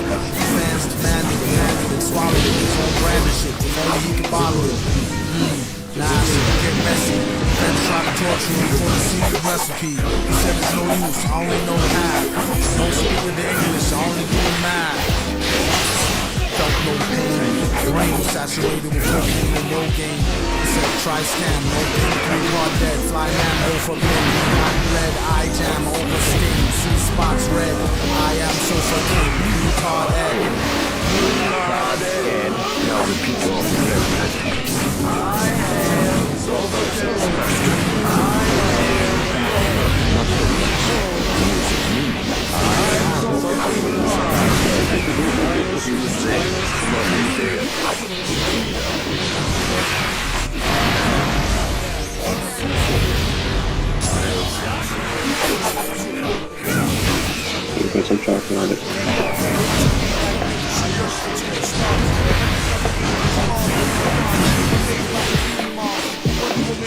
Fans demanded, handed it, swallowed it, his own brand of shit. If only he could bottle it. Nah, shit get messy. Fans try to torture him for the secret recipe. He said it's no use, I only know half. Don't speak with the English, I only do it mad. Felt no pain, brain saturated with cocaine and no game. He said try scam, no pain, 3 hard dead. Fly man, go for pain. Hot lead, eye jam, over skin. See spots red, I am so fucking retard Ed. And now repeat your present. I am so not so much music meaning. I am so Put some chocolate on it.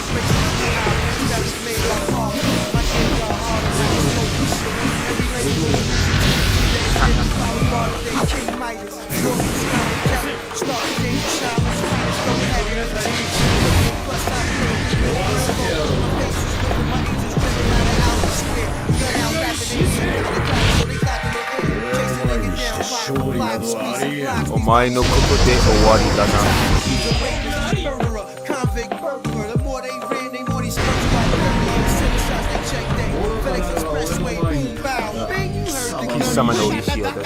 When you お前のことで終わりだな。貴様の意志を出せ。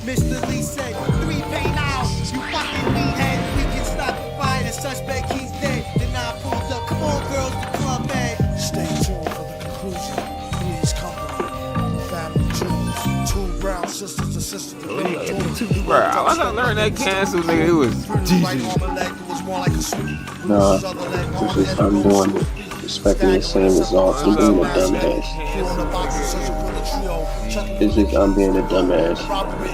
Mr. Lee said, 3 pain out. You fucking meathead. We can stop the fight. The suspect, he's dead. Then I pulled up. Come on, girls, the club head. Stay tuned for the conclusion. Please company. Family jewels. 2 brown sisters and sisters. Bro, I learned that cancel, nigga. It was decent. Nah, it's just I'm doing expecting the same results. I'm being a dumbass. It's just I'm being a dumbass.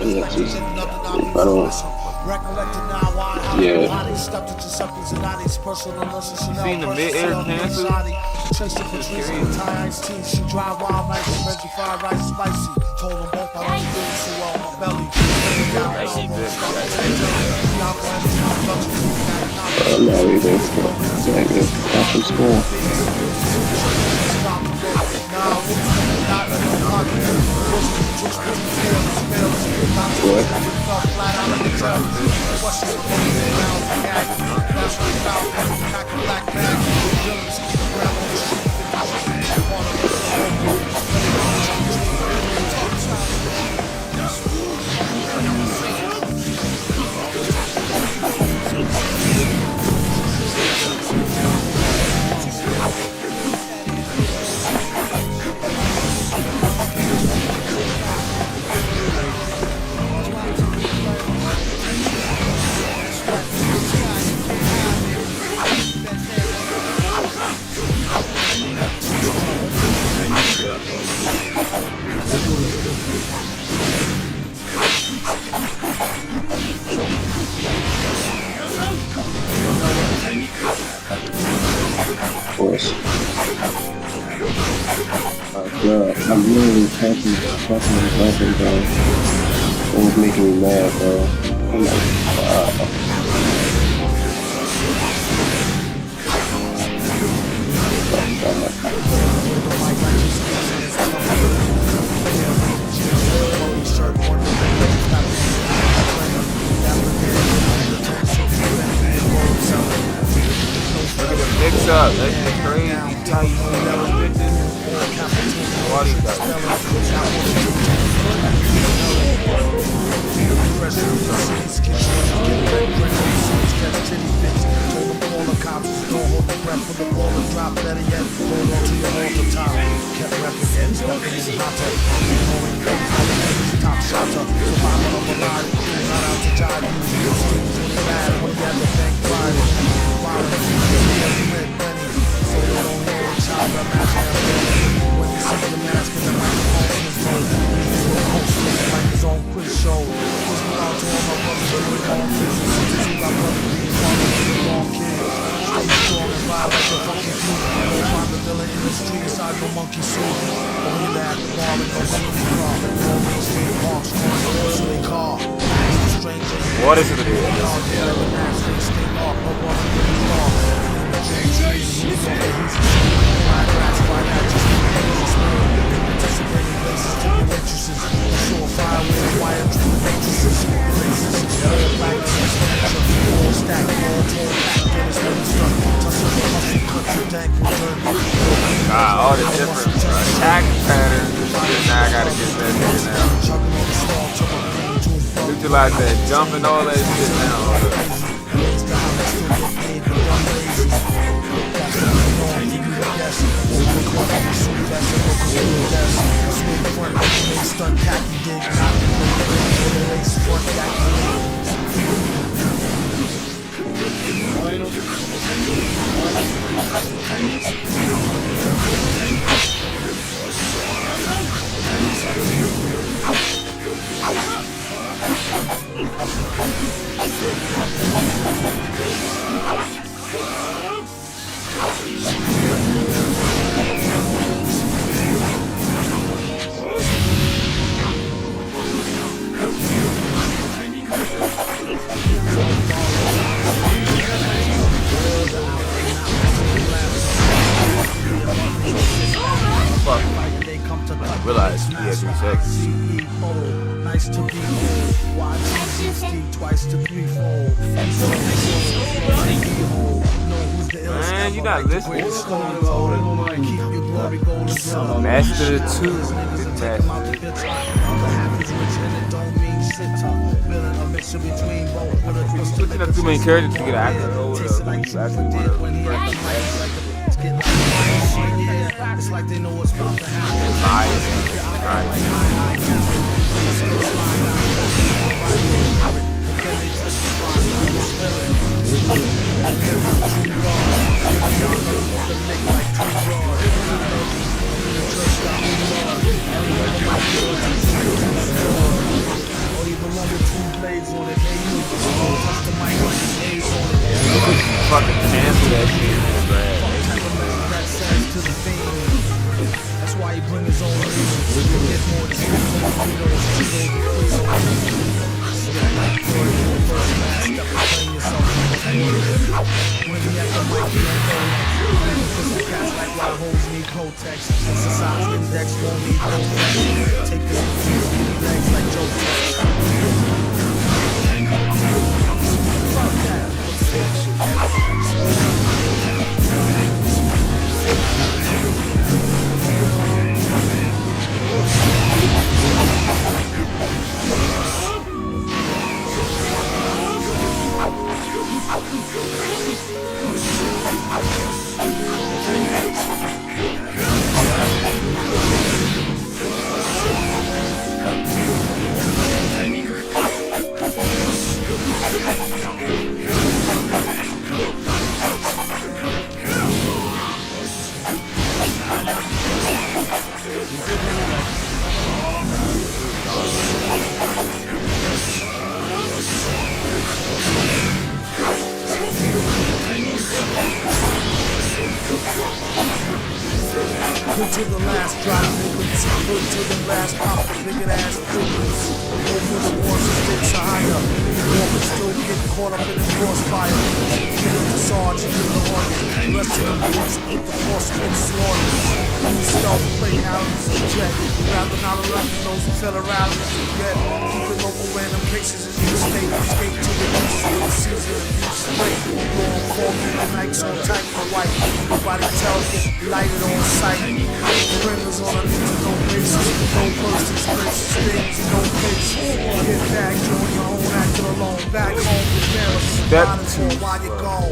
And it's just, if I don't, yeah. Seen the mid-air cancel? I'm not even after school. What? Bro, I'm literally catching fucking weapon, bro. It was making me mad, bro. I'm like, wow. Mix up, that's just crazy. Tight, bitches. What is that? What is it? All the different attack patterns and shit. Now I gotta get that nigga now. Utilize that jump and all that shit now. realize he had 3 seconds. CEO, nice to be old. YG60, twice to threefold. Man, you not listening. Keep your glory golden. Master the 2. Didn't master it. Switching up too many characters to get an actor over it's like they know what's about to happen. Fucking cancel that shit, man. That's why he bring his own get more take this legs like Joe. To the last drop, niggas. To the last pop, nigga ass niggas. Over the wars, sticks are higher. Walkers still get caught up in the crossfire. Kill the sergeant, kill the hornet. The rest of the boys put the force in slaughter. You stealth play houses and jet. Rather not around those who fell around as you get. Keeping local random cases in your state. Escape to the east with the season of you straight. Long fall through the nights on tight for white. Nobody tells you, lighted on sight. Friends on a no basis, no persons, places, things, no face. Get back, join your own, acting alone. Back home with parents, for while you're gone.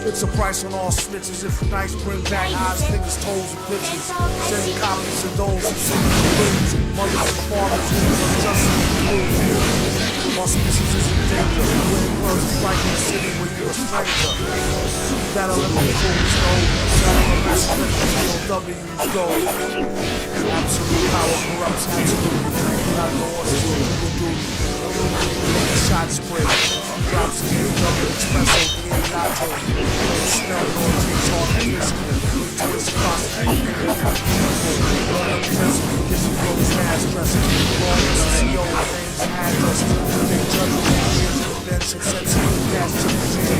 It's a price on all snitches. If nice, bring back eyes, fingers, toes, and bitches. Send copies to those who sing the blues. Mothers and fathers who are just in the blues. Our species is in danger. We're in first like in the city where you're a stranger. That'll let the fools know. That'll let the POWs go. Absolute power corrupts absolutely. Not no orders, people do. Make a shot spread. Drops in the double espresso, in latte. Smell no drinks on the whiskey. Twist cross. Run up dress, get some clothes, ass dressing. Long as CEO, names, address. Big judgment, convention, sensitive, gas to the jam.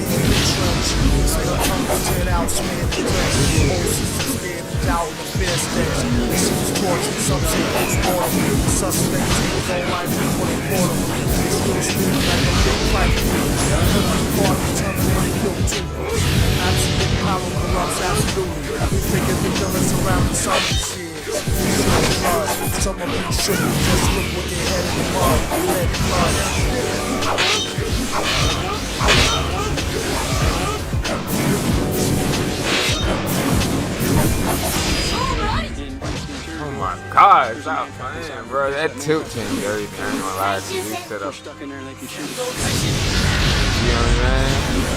In the trench. Say a tongue, tear out, smear the dress. Old sisters scared and doubt the fair stage. This is torture, some say post-mortem. Suspects, people don't like me when they caught them. They still sleep like a big fight. Absolute power corrupts absolutely. We thinking the villains around the sun shit. Some of you shouldn't just look with their head in the mud. Red blood. Oh my God, stop playing, bro. That tilt changed everything. I ain't gonna lie to you. We set up. Stuck in there like you should. You know what I'm saying?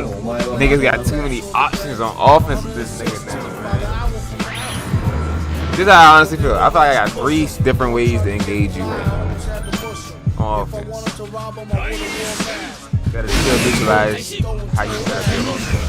like niggas got too many options on offense with this nigga now, man. This is how I honestly feel. I feel like I got 3 different ways to engage you right now on offense. You gotta still visualize how you gotta feel about that.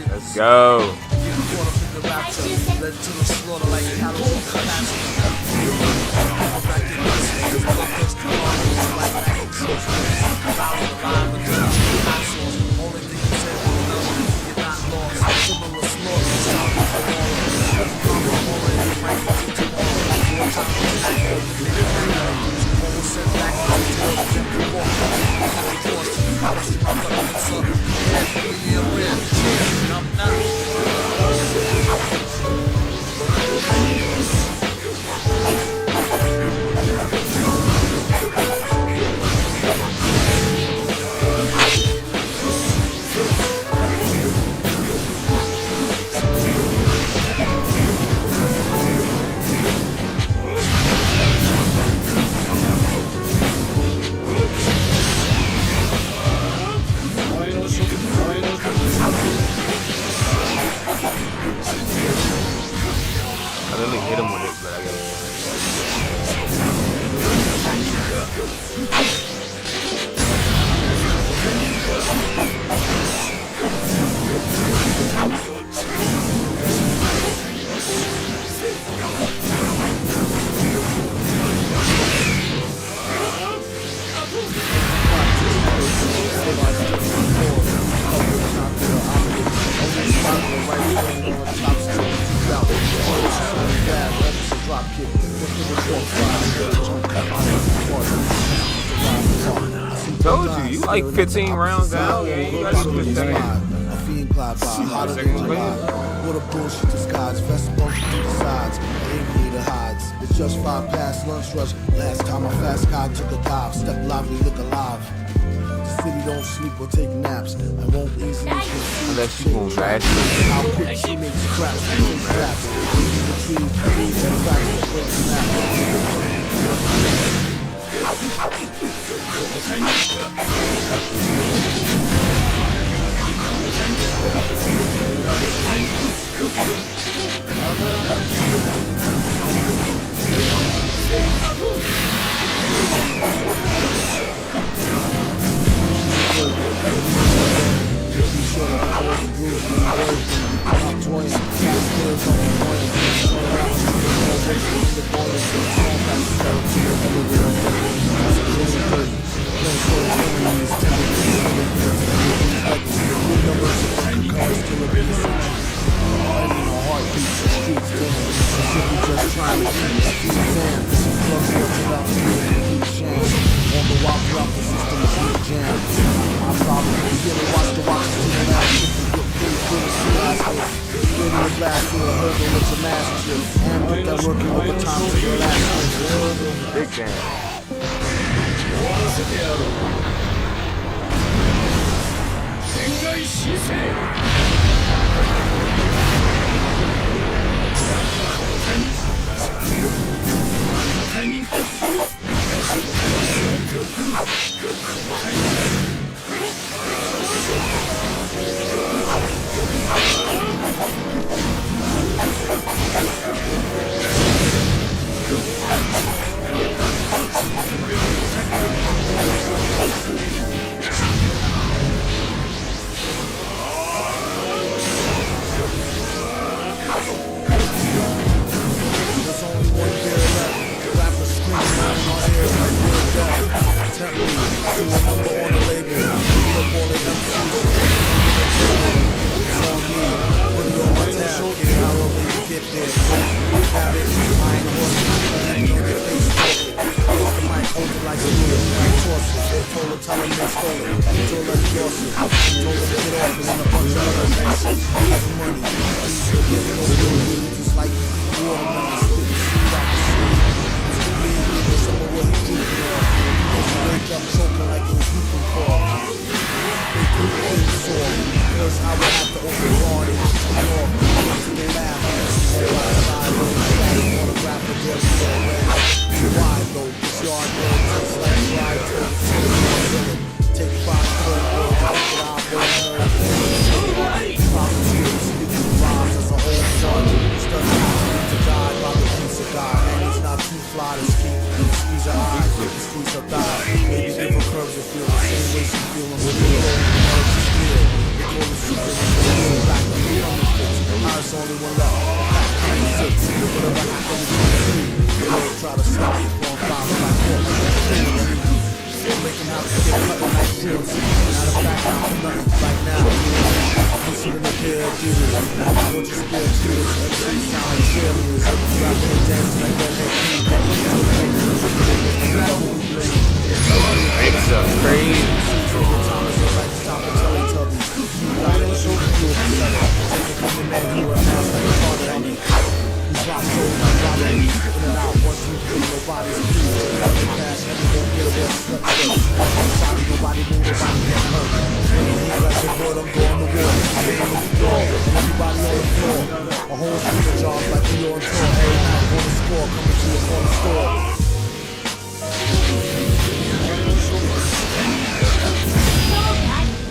Let's go. Told you, you like 15 rounds down. Yeah, you gotta do this thing. A fiend glide by, hotter than July. What a bullshit disguise. Festival through the sides. Aviator hides. It's just 5 past lunch rush. Last time a fast guy took a dive. Step lively, look alive. The city don't sleep or take naps. I won't easily Unless you gon' match it. I'll pick teammates, scraps, scraps. The trees, trees, and facts that break the map. Big damn.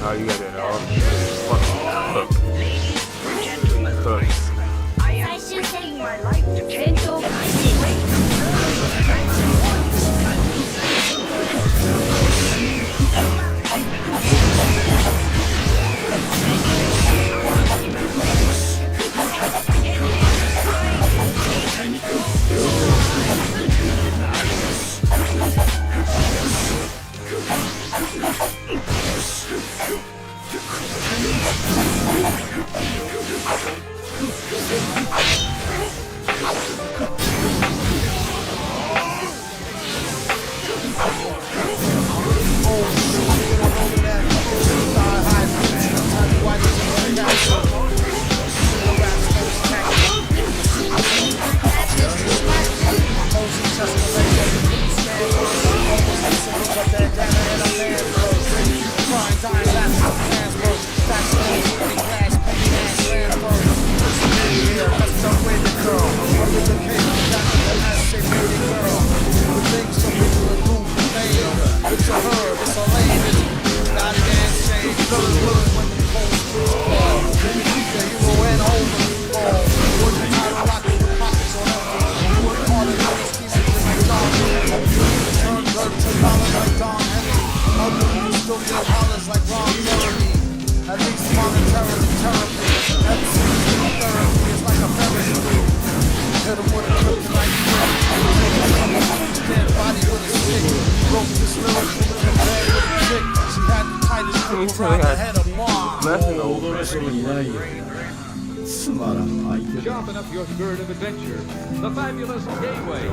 Oh, you got that all. Hook. Hook. Hook. そろにないよ。つまらん相手だ。 Sharpen up your spirit of adventure. The fabulous Gateway.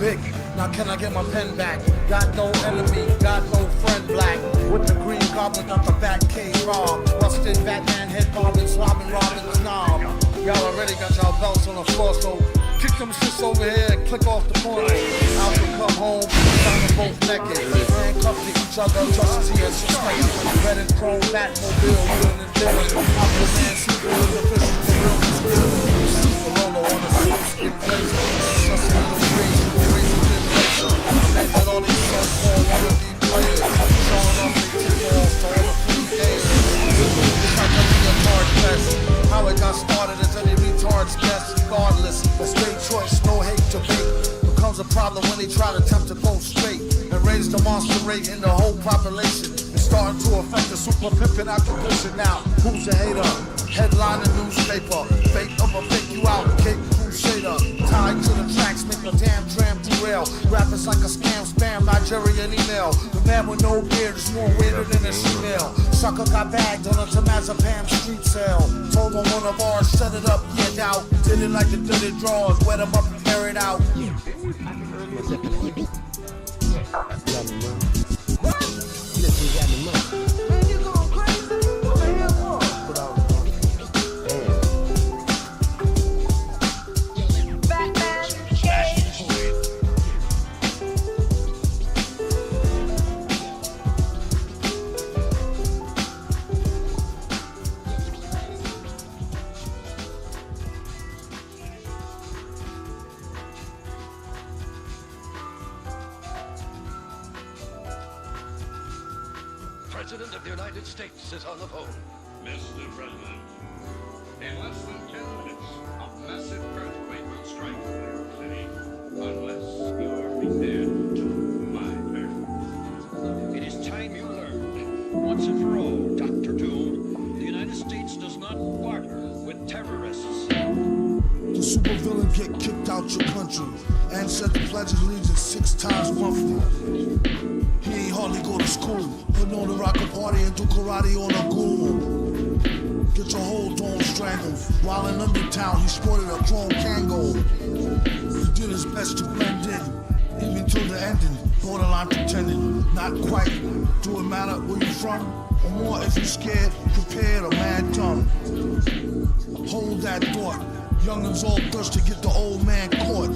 Big, now can I get my pen back? Got no enemy, got no friend black. With the green goblin, got the bat cave rob. Busted Batman, head bobbing, slobbing, robbing the knob. Y'all already got y'all belts on the floor, so kick them shits over here and click off the corner. Out and come home, found them both naked. Handcuffed to each other, just as he had suspected. Red and chrome, Batmobile, wheeling and dealing. Aquaman, super with the fish, the real conspiracy. Super Lolo on the skin place. Just a little crazy, crazy generation. Man, that all these so-called wanna be players. Showing off their tip-offs to all the free games. It's like a retard fest. How it got started is any retard's guess. Regardless, a straight choice, no hate debate. Becomes a problem when they try to attempt to go straight and raise the monster rate in the whole population. It's starting to affect the super pimpin' occupation now. Who's a hater? Headline the newspaper. Fate of a fake you out, Cape Crusader. Tied to the tracks, make a damn tram derail. Rappers like a scam, spam, Nigerian email. The man with no beard is more weirder than a female. Sucker got bagged on a Temazepam street sale. Told on one of ours, set it up, yeah, now. Did it like the dirty drawers, wet them up and carry it out. President of the United States is on the phone. Mr. President, in less than 10 minutes, a massive earthquake will strike New York City unless you are prepared to my earth. It is time you learned, once and for all, Dr. Doom, the United States does not barter with terrorists. The supervillain get kicked out your country and said the Pledge of Allegiance 6 times monthly. He ain't hardly go to school, but know to rock a party and do karate on a ghoul. Get your whole dome strangled. While in Undertown, he sported a chrome Kango. He did his best to blend in, even till the ending. Borderline pretending, not quite. Do it matter where you from? Or more if you scared, prepared, or mad dumb. Hold that thought. Youngins all thirst to get the old man caught.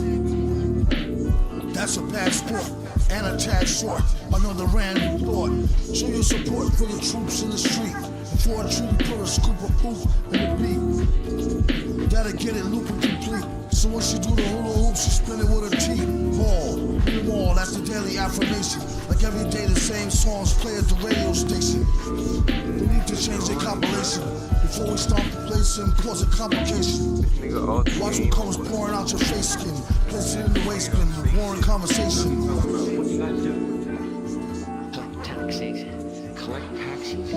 That's a bad sport, and a tad short. Another random thought. Show your support for the troops in the street. Before a treaty, put a scoop of proof in the beat. That'll get it loop and complete. So once you do the hula hoop, she spin it with a T. Ball, that's the daily affirmation. Like every day the same songs play at the radio station. They need to change their compilation before we start replacing, cause a complication. Watch what comes pouring out your face skin. Place it in the waste bin, the boring conversation. What you gotta do? Collect taxes. Collect taxes?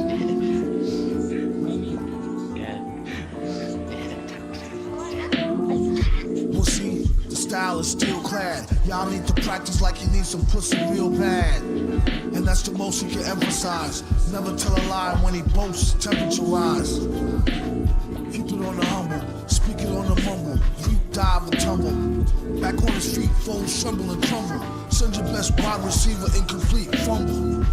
Well, see, the style is still clad. Y'all need to practice like you need some pussy real bad. And that's the most he can emphasize. Never tell a lie when he boasts, temperature rise. Keep it on the humble, speak it on the mumble. Creep, dive, and tumble. Back on his feet, fold, tremble, and crumble. Send your best wide receiver, incomplete, fumble.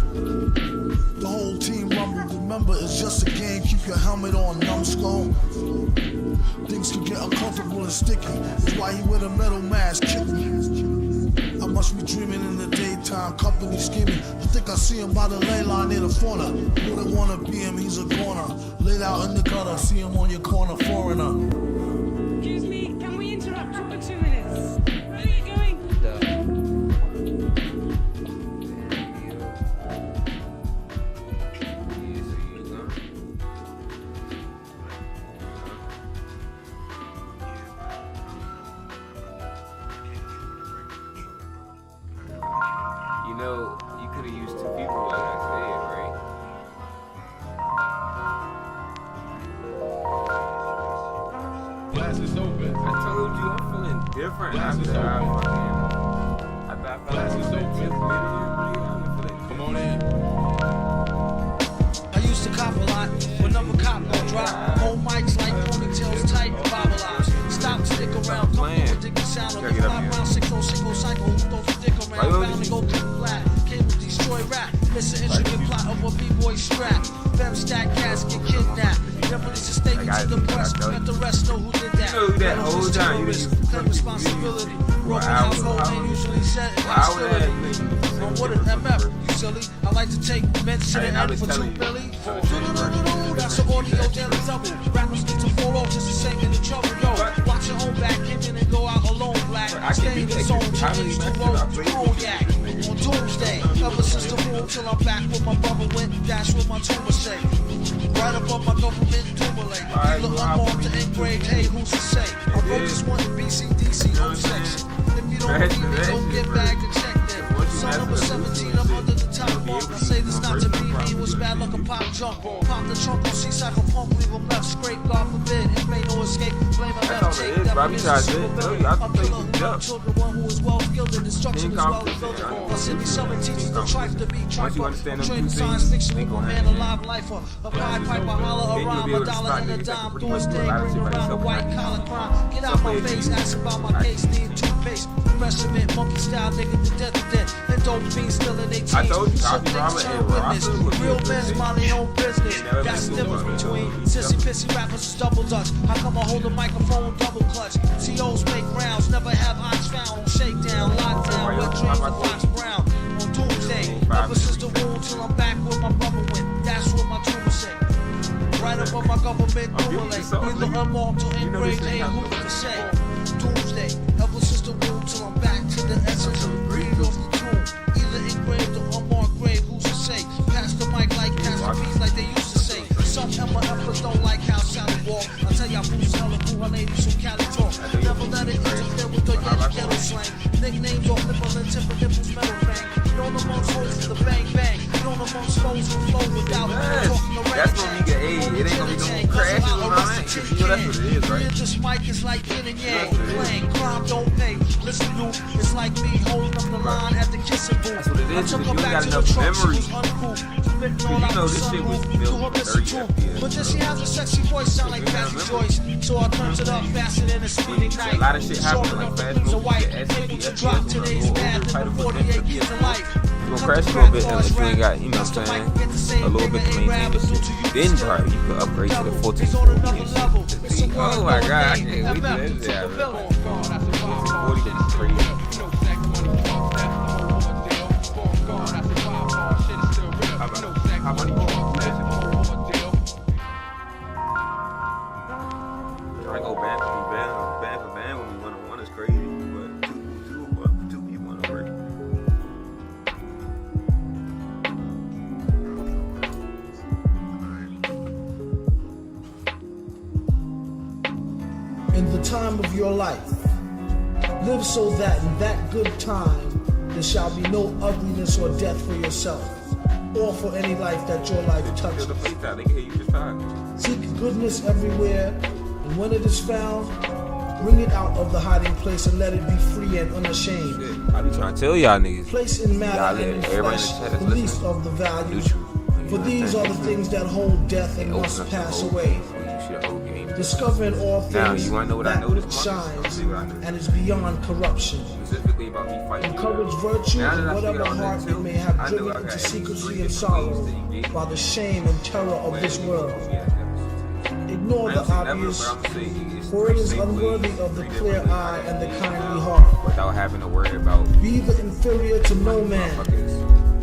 The whole team rumble. Remember, it's just a game. Keep your helmet on, numbskull. Things can get uncomfortable and sticky. That's why he wear a metal mask, kick me. I must be dreaming in the daytime, company scheming. I think I see him by the ley line near the fauna. Wouldn't wanna be him, he's a corner. Laid out in the gutter, see him on your corner, foreigner. Excuse me, can we interrupt you for 2 minutes? Where are you going? You know, you could have used 2 people like I said, right? Glass is open. I told you I'm feeling different Glass is after I open. fucking. I thought Glass is I open. was Come on in. I used to cop a lot. trap. Fem stack cats get kidnapped. Never release a statement to the press. Let the rest know who did that. You know that whole time. You claim responsibility. Broken household ain't usually set in hostility. I'm with it, MF, you silly. I like to take men to the end for 2 billy. That's an audio daily double. Rappers need to fall off just to save in the trouble, yo. Watch your own back, hit in and go out alone, black. Stay in the zone, change to roll cognac. On Doomsday, ever since the rule till I'm back with my brother went, dash with my tumor say. Right above my government tumulate. Either unmarked or engraved, hey, who's to say? I wrote this one in BCDC, home section. If you don't believe me, don't get bagged and checked in. Son number 17, I'm under the top bunk. I say this not to be me, it was bad like a pop jump. Pop the trunk on seaside for punk, leave him left scrape, God forbid. If ain't no escape, blame a left take. That is a super villain. I'm killing one children, one who is well skilled in destruction is well built. Plus, if he's summer teachers the trife to be triper. I'm trading science fiction with my man, a live lifer. A pied piper, holler, a rhyme, a dollar and a dime. Do his thing, bring around the white collar crime. Get out my face, ask about my case, need toothpaste. Rest of it, monkey style, nigga, the death of death. And dope fiends still in 18. I told you, Some niggas turn witness. Real men's mind their own business. That's the difference between sissy pissy rappers is double dutch. How come I hold the microphone double clutch? TOs make rounds, never have eyes found on shakedown, lockdown, wet dreams of Fox Brown. On Doomsday, ever since the wound till I'm back with my brother went. That's what my tumor said. Right above my government accumulate. Either unmarked or engraved, ain't who can say. Doomsday, ever since the wound till I'm back to the essence of breathe off the tomb. Either engraved or unmarked grave, who's to say? Pass the mic like Pastor P's like they used to say. Some MFers don't like how Sally walk. I tell y'all who's hella who her ladies who Cali talk. Never let it interfere with the ghetto slang. Nicknames off nipple and tip of nipples metal bang. Known amongst hoes for the bang bang. Known amongst foes who flow without talking around. That's when we get AIDS. It ain't gonna be no crashes on my man. You know that's what it is, right? This mic is like yin and yang. Playing crime don't pay. Listen, you, it's like me holding up the line at the kissing booth. That's what it is. I took her You back got to the enough truck. She memory. was uncool. Spitting all You out know the this shit was sunroof. To her built missing 30 tune. FPS. But then she has a sexy voice, sound like Patsy Joyce. So I turned it up faster than a speeding night. A lot of shit happened like fast moves. movies. White, The able to FPS drop was today's a bad little than over 48 years of life. You gonna crash a little bit unless you ain't got, you know what I'm saying, a little bit to maintain this shit. Then probably you could upgrade to the 1440 and shit. Oh my god, I can't wait to this shit. 1440 is crazy. How many people do that shit? I go band for band when we 1-on-1 is crazy, but two people want to work. In the time of your life, live so that in that good time there shall be no ugliness or death for yourself, or for any life that your life touches. Seek goodness everywhere, and when it is found, bring it out of the hiding place and let it be free and unashamed. I be trying to tell y'all niggas. Place in matter and in flesh the least of the value, for these are the things that hold death and must pass away. Discovering all things that shines and is beyond corruption. Encourage virtue in whatever heart you may have driven into secrecy and sorrow by the shame and terror of this world. Ignore the obvious, for it is unworthy of the clear eye and the kindly heart. Without having to worry about be the inferior to no man,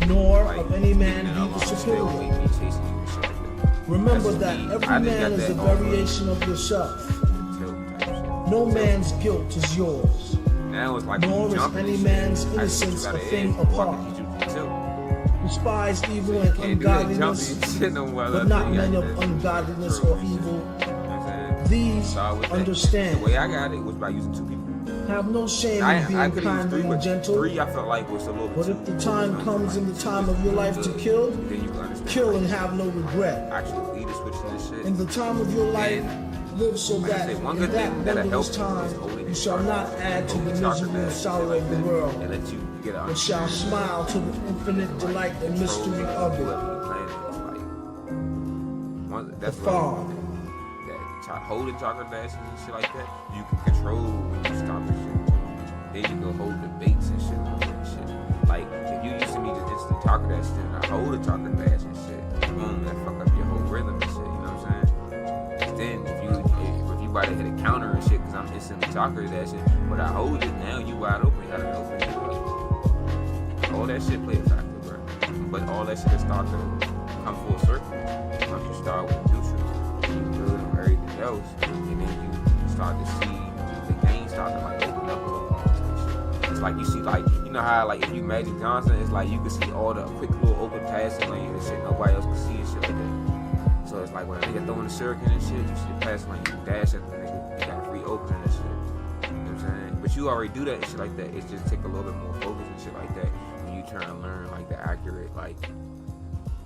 nor of any man be the superior. Remember that every man is a variation of yourself. No man's guilt is yours, nor is any man's innocence a thing apart. Despise evil and ungodliness, but not men of ungodliness or evil. These understand. The way I got it was by using two people. Have no shame in being kind and gentle. Three, I felt like was a little. But if the time comes in the time of your life to kill, kill and have no regret. Actually, lead switching this shit. In the time of your life, live so that in that wondrous time you shall not add to the misery and sorrow of the world, but shall smile to the infinite delight and mystery of it. The fog. Holding chocolate baskets and shit like that, you can control when you stop the shit. Then you go hold the baits and shit. Like, if you used to me to just talk that shit and I hold the chocolate bass and shit, boom, that fuck up your whole rhythm and shit. You know what I'm saying? Then if you about to hit a counter and shit, cause I'm instantly chakra that shit. But I hold it now, you wide open, you gotta open it. All that shit play a factor, bro. But all that shit start to come full circle once you start with neutral. You build on everything else, and then you start to see the game start to like open up a little more. It's like you see, like, you know how like if you Magic Johnson, it's like you can see all the quick little open passing lane and shit nobody else can see and shit like that. So it's like when a nigga throwing the shuriken and shit, you see the passing lane, you dash at the nigga, you got free opening and shit. You know what I'm saying? But you already do that and shit like that. It's just take a little bit more focus and shit like that. When you try to learn like the accurate like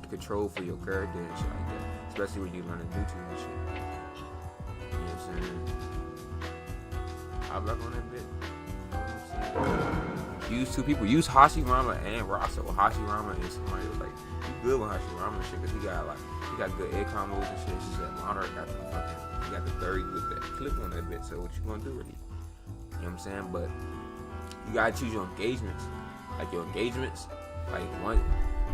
control for your character and shit like that. Especially when you learn a new tool and shit. You know what I'm saying? I'll back on that bit. Use two people. Use Hashirama and Rasa. Or Hashirama and somebody like you good with Hashirama and shit because he got good air combos and shit. She said Monarch got the fucking, he got the 30 with that clip on that bit. So what you gonna do really? You know what I'm saying? But you gotta choose your engagements. Like your engagements, like one,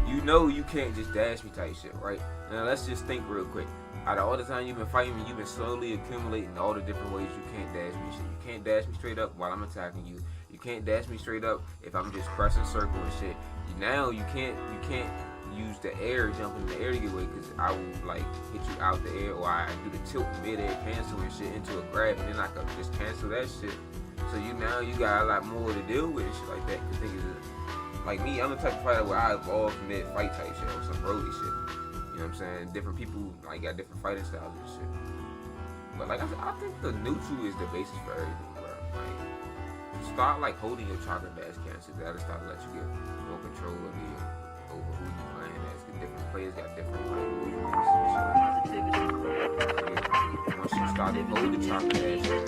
you know you can't just dash me type shit, right? Now let's just think real quick. Out of all the time you've been fighting me, you've been slowly accumulating all the different ways you can't dash me shit. You can't dash me straight up while I'm attacking you. You can't dash me straight up if I'm just pressing circle and shit. Now you can't use the air, jump in the air to get away, because I will like hit you out the air, or I do the tilt mid-air cancel and shit into a grab, and then I can just cancel that shit. So you got a lot more to deal with and shit like that. Cause niggas, like me, I'm the type of fighter where I evolve mid-fight type shit or some roadie shit. You know what I'm saying? Different people like got different fighting styles and shit. But like I think the neutral is the basis for everything, bro. Like start like holding your chakra dash cancel. That'll start to let you get more control over who you playing as. Different players got different like movements and shit. Once you start to hold the chakra dash, you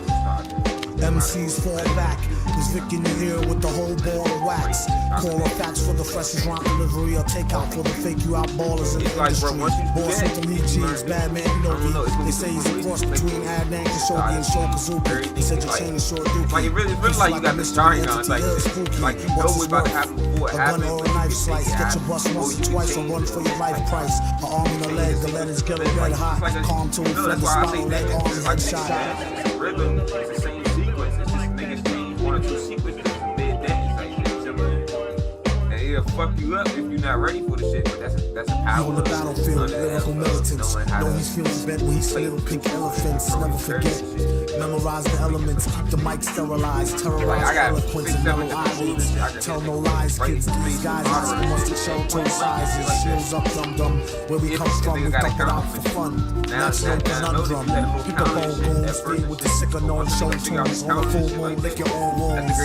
start to MCs fall back, cause Vic in your ear with the whole ball of wax. Call facts for the freshest rhyme delivery or takeout for the fake you out ballers in the industry. Boss with the lead jeans, bad man, you know me. They say he's a cross between Adnan Khashoggi and Short Kazuki. He said your chain is short dookie. Like it really like you got the starting on, like you know what's about to happen before it happens. A gun or a knife slice, get your bus once or twice or run for your life price. An arm and a leg, the letters get red hot. Calm to a feather, swallow leg, arm and headshot. Rhythm is the same sequence. It's just niggas change one or two sequences from mid-dance. Like, you know what I'm saying? And it'll fuck you up if you're not ready for the shit. But that's a power. On the battlefield, lyrical militants. Know he's feeling bent when he see little pink elephants. Never forget. Memorize the elements, keep the mic sterilized. Terrorize eloquence and mellow eyelids. Tell no lies, kids. These guys asking us to show toe sizes. Shields up, dum dum. Where we come from, we dump it out for fun. That's no conundrum. Pick up on goons, stay with the sick unknown show tunes. On a full moon, lick your own wounds.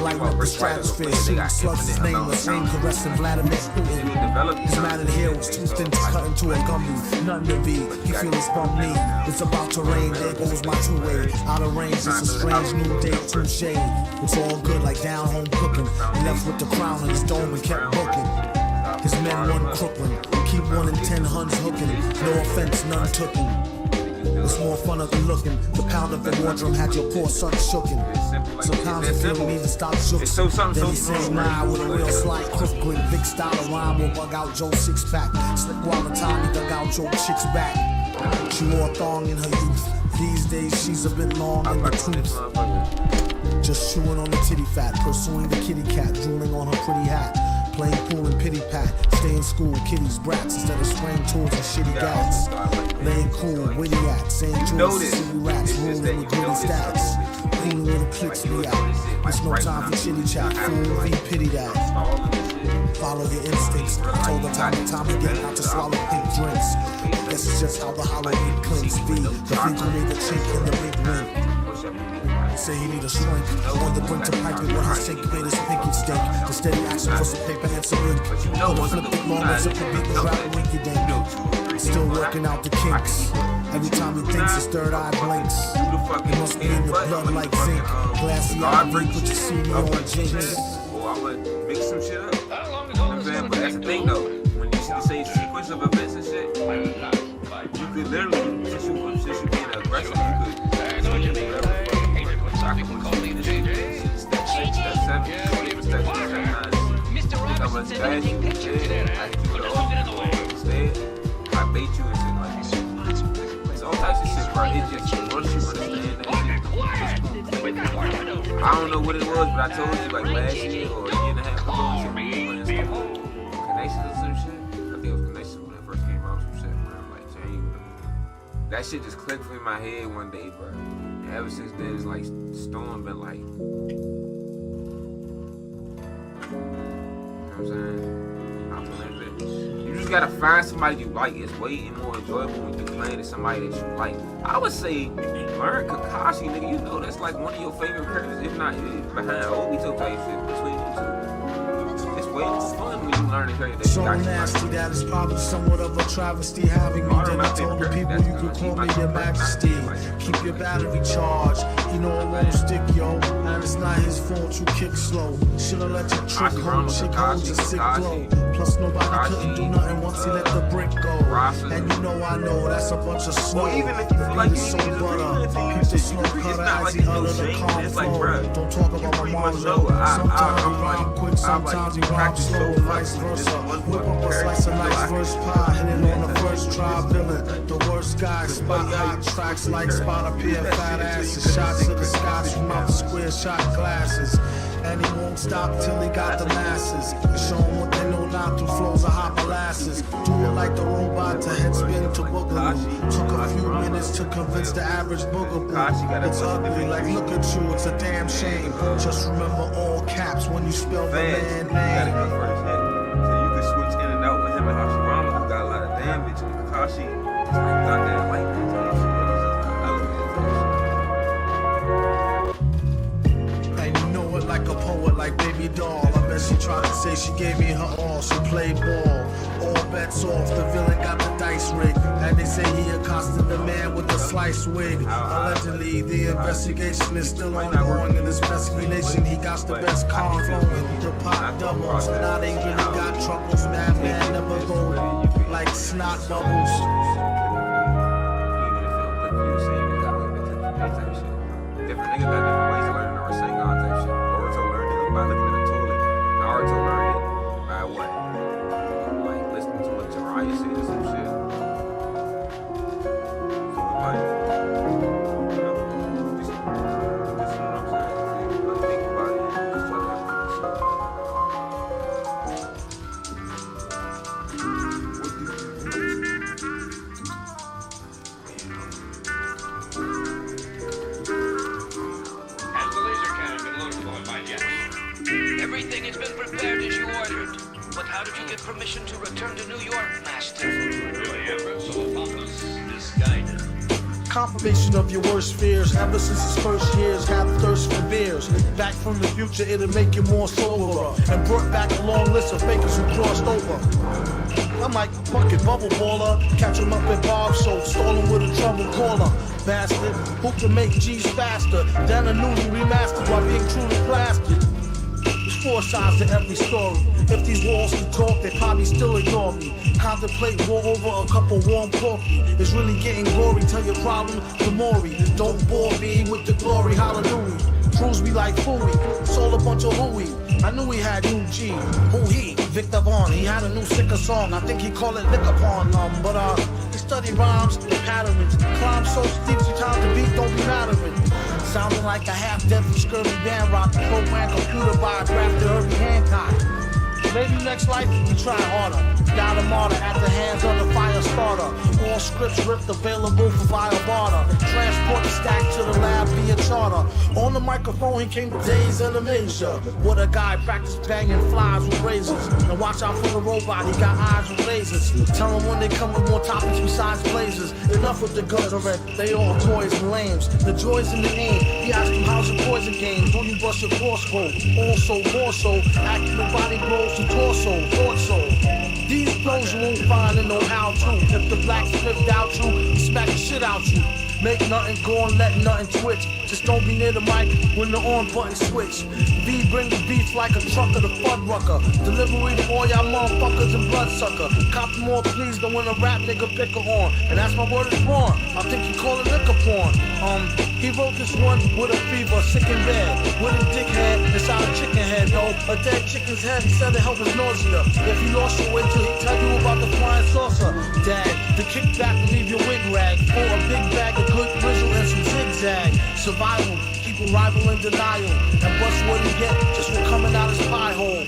Lighten up the stratosphere, shoot slugs his name. The same caressing Vladimir Putin. His man in here was too thin to cut into a gummy. Nothing to be, he feel his bum knee. It's about to rain, there goes my two-way. Out of range, it's a strange new day, touche. It's all good like down home cooking. He left with the crown on his dome and kept booking. His men won Crooklyn, keep 1 in 10 Huns hooking. No offense, none tookin'. It's more fun than looking. The pound of the wardrobe had your poor son shookin'. Sometimes I feel we need to stop shookin'. Then he says nah with a real slight crook grin. Big style of rhyme will bug out Joe's six-pack. Slick while the time he dug out your chick's back. She wore a thong in her youth. These days she's a bit long in the tooth. Just chewing on the titty fat, pursuing the kitty cat, drooling on her pretty hat. Playing pool and pity pat, stay in school, kitties, brats, instead of spraying tools and shitty gats. Laying cool, witty at, saying jewels, silly rats, ruling with gritty stats. Cooling little clicks me out. There's no time for chitty chat, fool, we pity that. Follow your instincts, told her time and time again not to swallow pink drinks. Guess it's just how the Halloween clinks be. The freak who made the chink in the big wink. Say he need a shrink. On the brink to pipe it when her sink made his pinky stink. The steady action for some paper and some ink. Put a flip it long as if the beat was rap winky dink. Still working out the kinks. Every time he thinks his third eye blinks. It must be in the blood like zinc. Glassy eye, put your CD on jinx. Or I'm gonna mix some shit up. You know what I'm saying? But that's the thing though. When you see the same sequence of events and shit, you could literally, since you being aggressive, you could switch it whatever. I can call me the step 6, step 7, step 9. Mr. Robertson said anything pictures. I can do it all. instead. I bait you and shit like that. It's all types of shit, bro. It just once you understand that shit. I don't know what it was, but I told you like last year or a year and a half ago, Connections or some shit. I think it was Connections when it first came out, some shit, bro. Like James. That shit just clicked in my head one day, bro. And ever since then, it's like Storm been like, you know what I'm saying? You just gotta find somebody you like. It's way more enjoyable when you're playing to somebody that you like. I would say learn Kakashi, nigga. You know that's like one of your favorite characters, if not behind Obito type shit between you two. It's way more fun when you learn a character that So you got. nasty that it's probably somewhat of a travesty having me. Then I told the people you could call me your majesty. Keep your battery charged. You know it won't stick, yo. And it's not his fault you kick slow. Should've let your trick hold. Chick holds your sick flow. Plus nobody couldn't do nothing once he let the brick go. And you know I know that's a bunch of snow. Well, even if you feel like you so need butter. to Keep the slow cutter as he utter the calm flow. Don't talk about my mom's though. Sometimes he rhyme quick, sometimes he rhyme slow, vice versa. Whip up a slice of nice verse pie, hit it on the first try, villain. The worst guy, spot hot tracks like spot a pair of fat asses. Shots to the sky from out the square shot glasses. And he won't stop till he got the masses. Show him what they know now through flows of hot molasses. Do it like the robot to head spin to boogaloo. Took a few minutes to convince the average boogaboo. It's ugly, like look at you, it's a damn shame. Just remember all caps when you spell the man name. So you can switch in and out with him and Hashirama, who got a lot of damage. And Kakashi just like got that lightning type shit. And you know it like a poet, like Baby Doll. I bet she tried to say she gave me her all. She played ball. All bets off, the villain got the dice rigged. And they say he accosted the man with the slice wig. Allegedly, the investigation is still ongoing. In this pesky nation, he got the best con flowing. The pot doubles, now they really got troubles. Madman never go like snot bubbles. Different niggas got different ways of learning the Rasengan type shit. Boruto learned it by looking at the toilet. Naruto learned it by what? Like listening to what Jiraiya said or some shit. So like, you know, just what I'm saying. Like think about it. Just try to have Everything has been prepared as you ordered. But how did you get permission to return to New York, Master? The efforts of Apophis misguided. Confirmation of your worst fears. Ever since his first years, had a thirst for beers. Back from the future, it'll make you more sober. And brought back a long list of fakers who crossed over. I'm like fucking bubble baller. Catch him up at bar show, stall him with a trouble caller. Bastard, who can make G's faster than a newly remastered while being truly plastered? There's four sides to every story. If these walls can talk, they probably still ignore me. Contemplate war over a cup of warm coffee. It's really getting gory. Tell your problem to Maury. Don't bore me with the glory. Hallelujah. Crews be like Fooey. Sold a bunch of hooey. I knew he had new G. Who he? Victor Vaughn. He had a new sicker song. I think he called it Liquor Pawn. But he studied rhymes and patterns. Climb so steep, sometimes the beat don't be mattering. Sounding like a half-dead from scurvy band rock. Program computer biographed to Herbie Hancock. Maybe next life we try harder. Got a martyr at the hands of the fire starter. All scripts ripped, available for via barter. Transport the stack to the lab via charter. On the microphone he came to days in the major. What a guy practiced banging flies with razors. And watch out for the robot, he got eyes with lasers. Tell him when they come with more topics besides blazers. Enough with the guns already, they all toys and lames. The joys in the aim, he asked him how's your poison game. Don't you bust your crossbow? Also, more so, accurate body blows to torso, These blows you won't find in no how-to. If the black flipped out you, he smack the shit out you. Make nothing go and let nothing twitch. Just don't be near the mic when the on button switch. V bring the beef like a truck of the Fuddrucker. Delivery to all y'all motherfuckers and bloodsucker. Cop more please than when a rap nigga pick her on. And that's my word is born. I think you call it liquor porn. on. He wrote this one with a fever, sick in bed. With a dickhead inside a chicken head, though. A dead chicken's head, he said it helped his nausea. If you lost your way till he tell you about the flying saucer. Dad, the kickback will leave your wig rag. Or a big bag of good grizzle and some zigzag. Survival, keep a rival in denial. And bust what he get just for coming out his pie hole.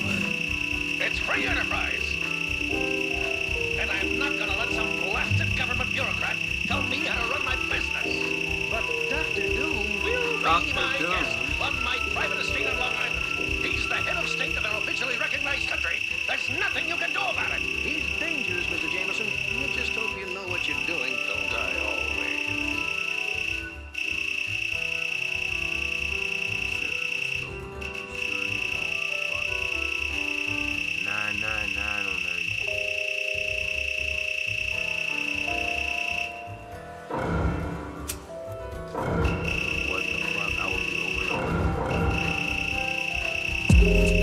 It's free enterprise. And I'm not gonna let some blasted government bureaucrat tell me how to run my business. But Dr. Doom will be my guest on my private estate on Long Island. He's the head of state of an officially recognized country. There's nothing you can do about it. He's dangerous, Mr. Jameson. You just hope you know what you're doing. Don't I always? 999 on there. What the fuck? I will be over.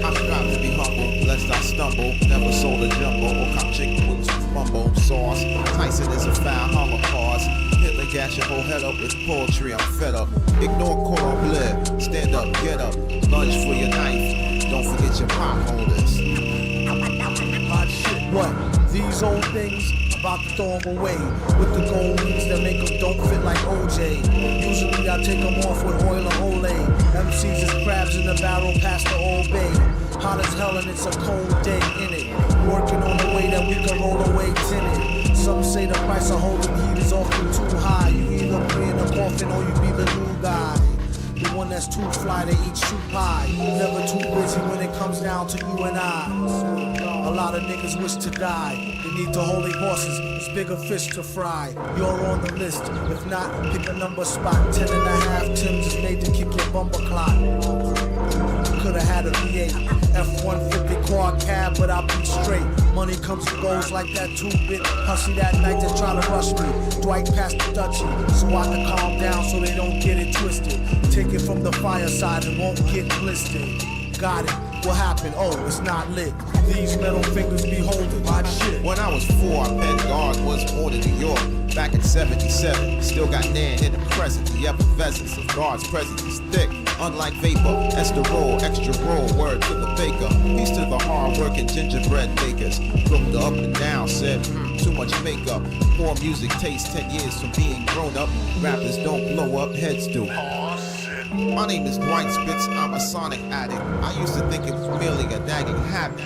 I strive to be humble, lest I stumble. Never sold a jumbo or cop chicken wings with mumbo sauce. Tyson is a foul holocaust. Hitler gas your whole head up with poetry. I'm fed up. Ignore cordon bleu. Stand up, get up. Lunge for your knife. Don't forget your potholders. Hot shit, what? These old things? About to throw them away with the gold rings that make them don't fit like OJ. Usually I take them off with oil or Olay. MCs is crabs in the barrel past the Old Bay. Hot as hell and it's a cold day in it. Working on the way that we can roll away tinted. Some say the price of holding heat is often too high. You either be in a coffin or you be the new guy. The one that's too fly to eat shoe pie. Never too busy when it comes down to you and I. A lot of niggas wish to die. They need to hold their horses. It's bigger fish to fry. You're on the list. If not, pick a number spot. 10 and a half Tims is made to kick your bumper clock. Could've had a V8, F-150 quad cab, but I'll be straight. Money comes and goes like that 2-bit hussy that night that try to rush me. Dwight passed the Dutchie, so I can calm down so they don't get it twisted. Take it from the fireside and won't get blistered. Got it. What happened? Oh, it's not lit. These metal fingers be holding my shit. When I was 4, I met God, was born in New York. Back in 77, still got Nan in the present. The effervescence of God's presence is thick, unlike vapor. Esterol, extra roll, word to the baker. Peace to the hard-working gingerbread bakers. Looked up and down, said, too much makeup. Poor music taste, 10 years from being grown up. Rappers don't blow up, heads do. My name is Dwight Spitz, I'm a sonic addict. I used to think it was merely a nagging habit.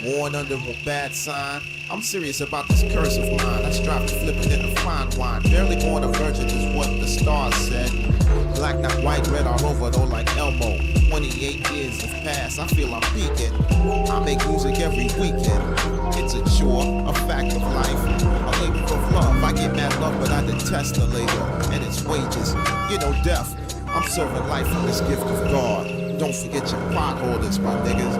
Born under a bad sign. I'm serious about this curse of mine. I strive to flip it into fine wine. Barely born a virgin is what the stars said. Black, not white, red all over though like Elmo. 28 years have passed, I feel I'm peaking. I make music every weekend. It's a chore, a fact of life. A labor of love, I get mad love but I detest the labor and its wages. You know death, I'm serving life from this gift of God. Don't forget your potholders, my niggas.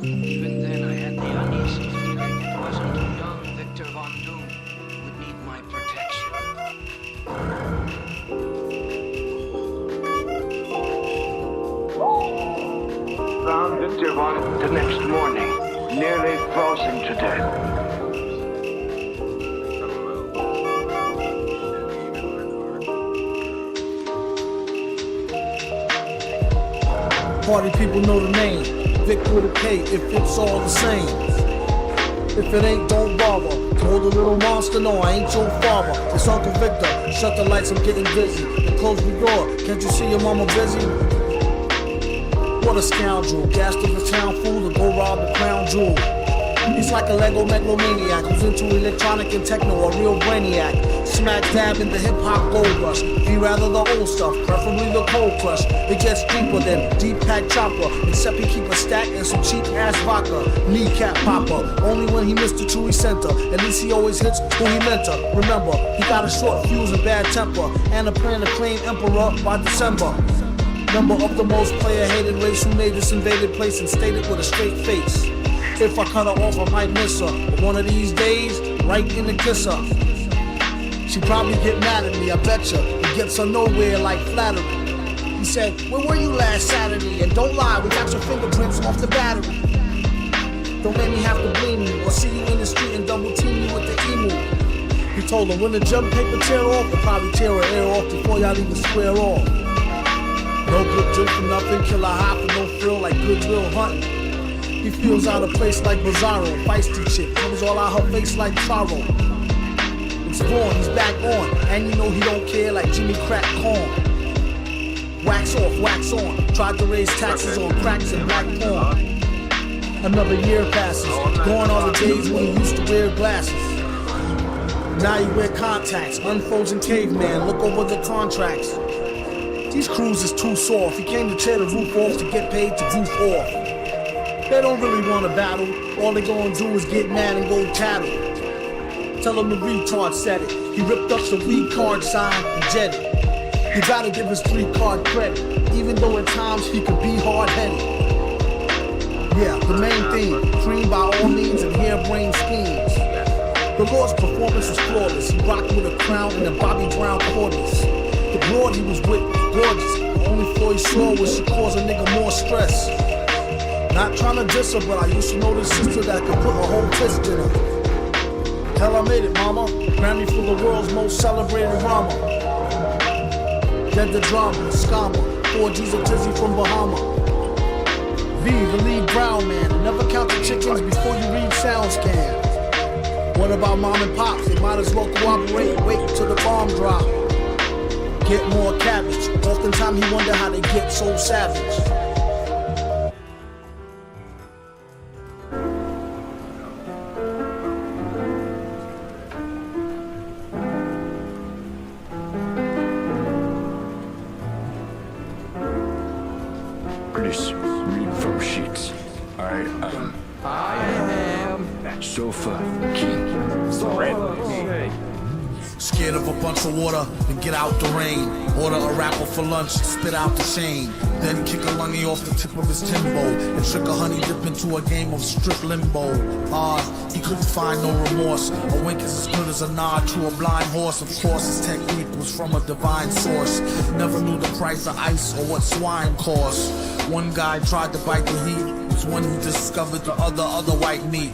Even then, I had the uneasy feeling it wasn't young Victor Von Doom would need my protection. Found Victor Von the next morning, nearly frozen to death. Party people know the name. Vic with a K if it's all the same. If it ain't, don't bother. Told the little monster, no, I ain't your father. It's Uncle Victor. Shut the lights, I'm getting busy. And close the door. Can't you see your mama busy? What a scoundrel. Gassed of a town fool to go rob the crown jewel. He's like a Lego megalomaniac who's into electronic and techno, a real brainiac. Smack dab in the hip-hop gold rush. Be rather the old stuff, preferably the cold crush. It gets deeper than deep pack chopper. Except he keep a stack and some cheap ass vodka. Kneecap popper, only when he missed the true center. At least he always hits who he meant to. Remember, he got a short fuse and bad temper, and a plan to claim emperor by December. Member of the most player-hated race who made this invaded place and stated with a straight face. If I cut her off, I might miss her. But one of these days, right in the kisser. She probably get mad at me, I betcha. It gets her nowhere like flattery. He said, where were you last Saturday? And don't lie, we got your fingerprints off the battery. Don't make me have to blame you or see you in the street and double team you with the emu. He told her when the jump paper tear off, we'll probably tear her ear off before y'all even square off. No good drink for nothing, kill a high for no thrill like Goodwill Hunting. He feels out of place like Bizarro, feisty chick, comes all out her face like Charo. It's born, he's back on, and you know he don't care like Jimmy Crack Corn. Wax off, wax on, tried to raise taxes on cracks and black porn. Another year passes, gone are the days when he used to wear glasses. Now you wear contacts, unfrozen caveman, look over the contracts. These crews is too soft, he came to tear the roof off to get paid to goof off. They don't really want to battle, all they gonna do is get mad and go tattle. Tell him the retard said it, he ripped up the weed card sign and jetted. You gotta give his 3-card credit, even though at times he could be hard-headed. Yeah, the main theme, dream by all means and harebrained schemes. The Lord's performance was flawless. He rocked with a crown and a Bobby Brown cordless. The broad he was with was gorgeous. The only flaw he saw was she caused a nigga more stress. Not trying to diss her, but I used to know this sister that could put a whole twist in her. Hell, I made it, mama. Grammy for the world's most celebrated rama. Dead the drama, scammer. 4G's of Tizzy from Bahama. V, the lead brown man. Never count the chickens before you read sound scan. What about mom and pops? They might as well cooperate and wait till the bomb drop. Get more cabbage. Oftentimes he wonder how they get so savage. Please read from sheets. I am Sofa King. Scared of a bunch of water, then get out the rain. Order a rapper for lunch, spit out the chain. Then kick a lungy off the tip of his timbo and trick a honey dip into a game of strip limbo. He couldn't find no remorse. A wink is as good as a nod to a blind horse. Of course, his technique was from a divine source. Never knew the price of ice or what swine cost. One guy tried to bite the heat. It was when he discovered the other white meat.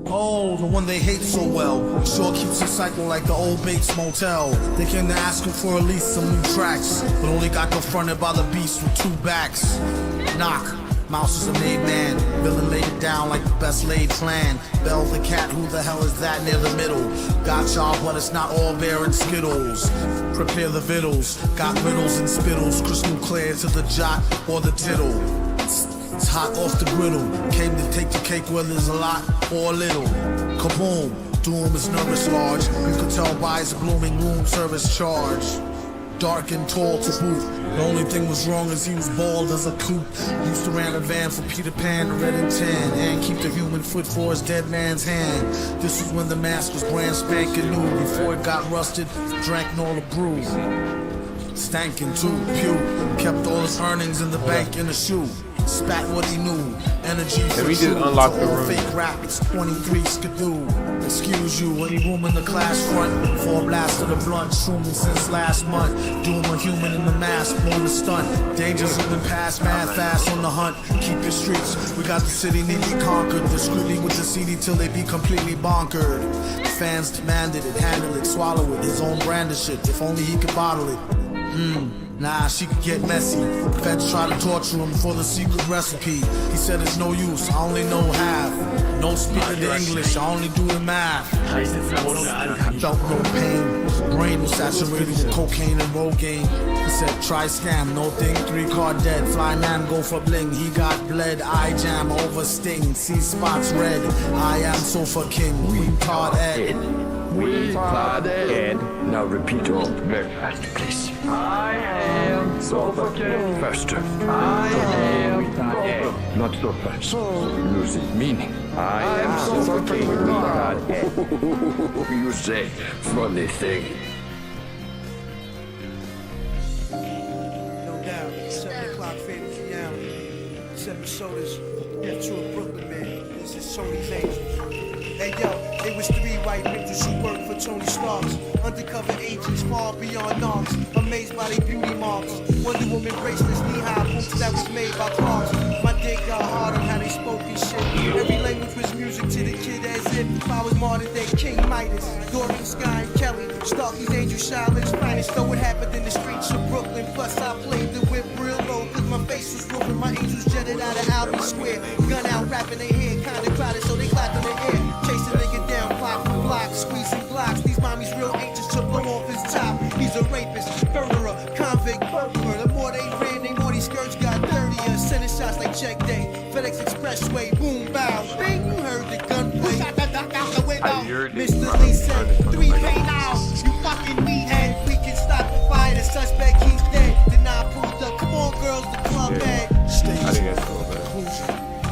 Oh, the one they hate so well. Sure keeps a cycle like the old Bates Motel. They came to ask him for at least some new tracks, but only got confronted by the beast with 2 backs. Knock. Mouse is a made man. Villain laid it down like the best laid plan. Bell the cat, who the hell is that near the middle? Got y'all, but it's not all bear and skittles. Prepare the vittles. Got riddles and spittles. Crystal clear to the jot or the tittle. It's hot off the griddle. Came to take the cake whether there's a lot or a little. Kaboom, doom is nervous large. You could tell by his blooming room service charge. Dark and tall to boot. The only thing was wrong is he was bald as a coot. Used to ran a van for Peter Pan, red and tan, and keep the human foot for his dead man's hand. This was when the mask was brand spanking new. Before it got rusted, drank all the brew. Stankin' too, pew. Kept all his earnings in the bank in a shoe. Spat what he knew. Energy for we just unlock the room. Fake rap, it's 23 skidoo. Excuse you, any room in the class front. 4 blast of the blunt, shrooming since last month. Doom a human in the mask, born to stunt. Dangers have been passed, mad fast on the hunt. Keep your streets, we got the city neatly conquered. Discreetly with the CD till they be completely bonkered. Fans demanded it, handle it, swallow it. His own brand of shit, if only he could bottle it. Nah, she could get messy. Feds try to torture him for the secret recipe. He said it's no use, I only know half. No speaking the English, I only do the math. Felt no pain. Brain was saturated with cocaine and Rogaine. He said try scam, no thing, 3-card dead. Fly man go for bling, he got bled. Eye jam over sting, see spots red. I am Sofa King, retard Ed. Retard Ed. Now repeat all very fast, please. I am Sofa King. Faster. I am Sofa Ed. Not so fast. Losing meaning. I am Sofa King. Retard Ed. You say funny thing. No doubt, 7 o'clock faded PM. This episode is True Brooklyn, man. This is Sony's Angels. Hey, yo. It was 3 white bitches who worked for Tony Stark's. Undercover agents far beyond knocks. Amazed by their beauty marks. Wonder Woman bracelets, knee-high boots that was made by Clarks. My dick got hard on how they spoke and shit. Every language was music to the kid as if I was modern day King Midas. Dorian, Sky, and Kelly. Starkey's Angel Charlotte's finest. Though it happened in the streets of Brooklyn. Plus I played the whip real low. Cause my face was moving. My angels jetted out of Albany Square. Gun out, rapping their head. Kinda crowded so they clapped in the air. Chasing nigga down block for block. Squeezing blocks. These mommies real anxious to blow off his top. He's a rapist, murderer, convict, burglar. The more they ran, the more these skirts got dirtier. Sending shots like check day. FedEx Expressway, boom, bow. Bang, you heard the gunplay. Shot that duck out the window. Mr. Lee said, 3 pay now. You fucking meathead. We can stop the fire. The suspect, he's dead. Then I pulled up. Come on, girls, the club bag. I think that's cool,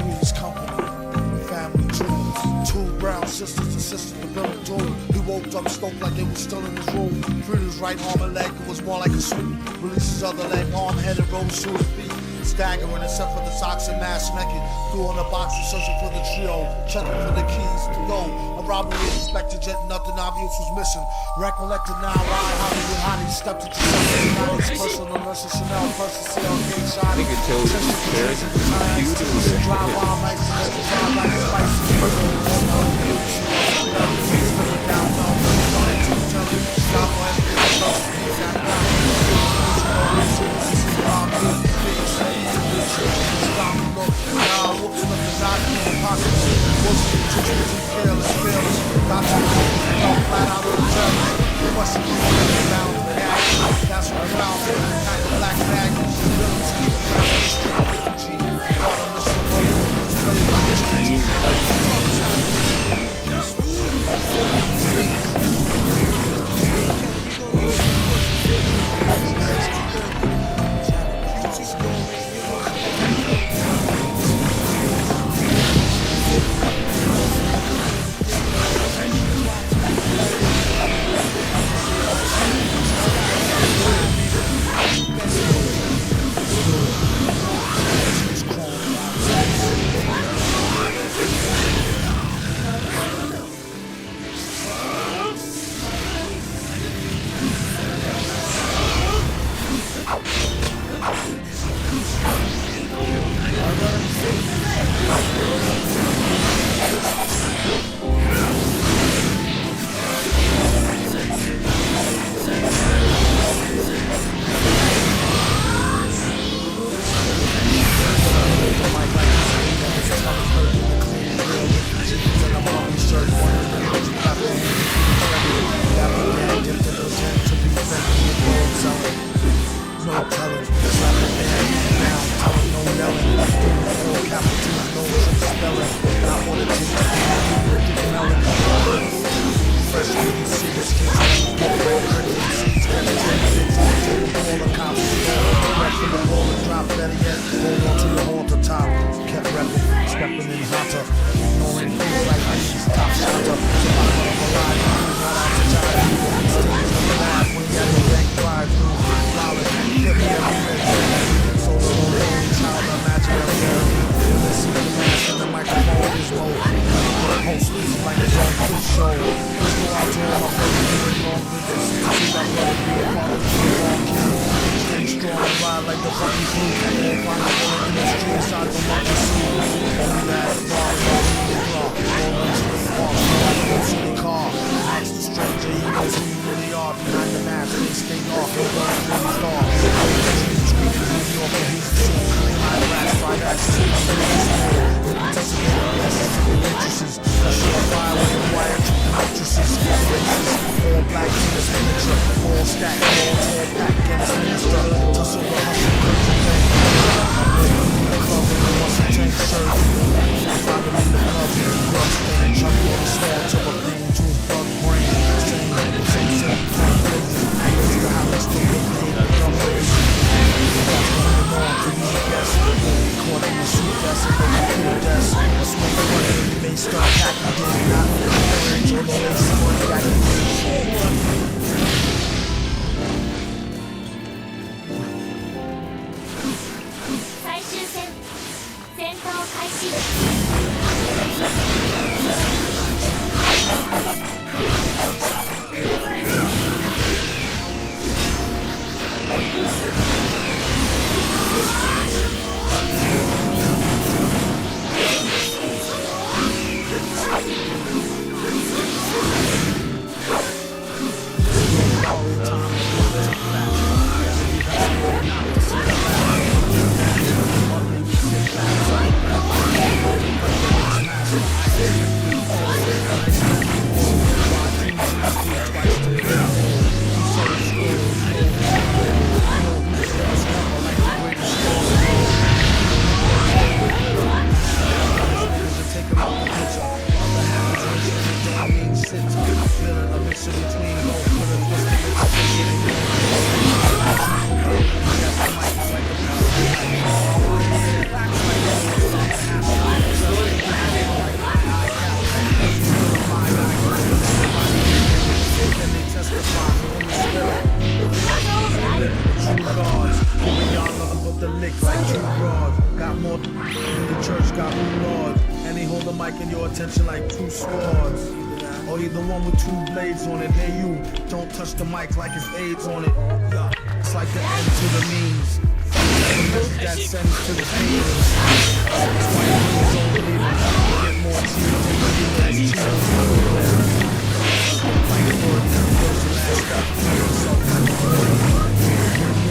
Three's company, family jewels. 2 brown sisters and sisters to build a door. He woke up stoked like they was still in his room. Freed his right arm and leg, it was more like a sweep. Released his other leg, arm, head, and rose to his feet. Staggering except for the socks and mask naked. Threw on the box and searching for the trio. Checking for the keys to go. A robbery inspected yet nothing obvious was missing. Recollected now why Hollywood Hottie stepped into something. Personal nurse Chanel versus CL Gate shot. Nigga told you there's a computer there. Drive all nights and let the drive like the lick like Drew Broad. Got more than the church got Lord. And he hold the mic in your attention like two swords. Or you the one with two blades on it. Hey you, don't touch the mic like it's AIDS on it. It's like the end to the means. That sends to the fiends. That's why you don't believe it. Get more cheese than the last cheese. Like the word, goes the last guy.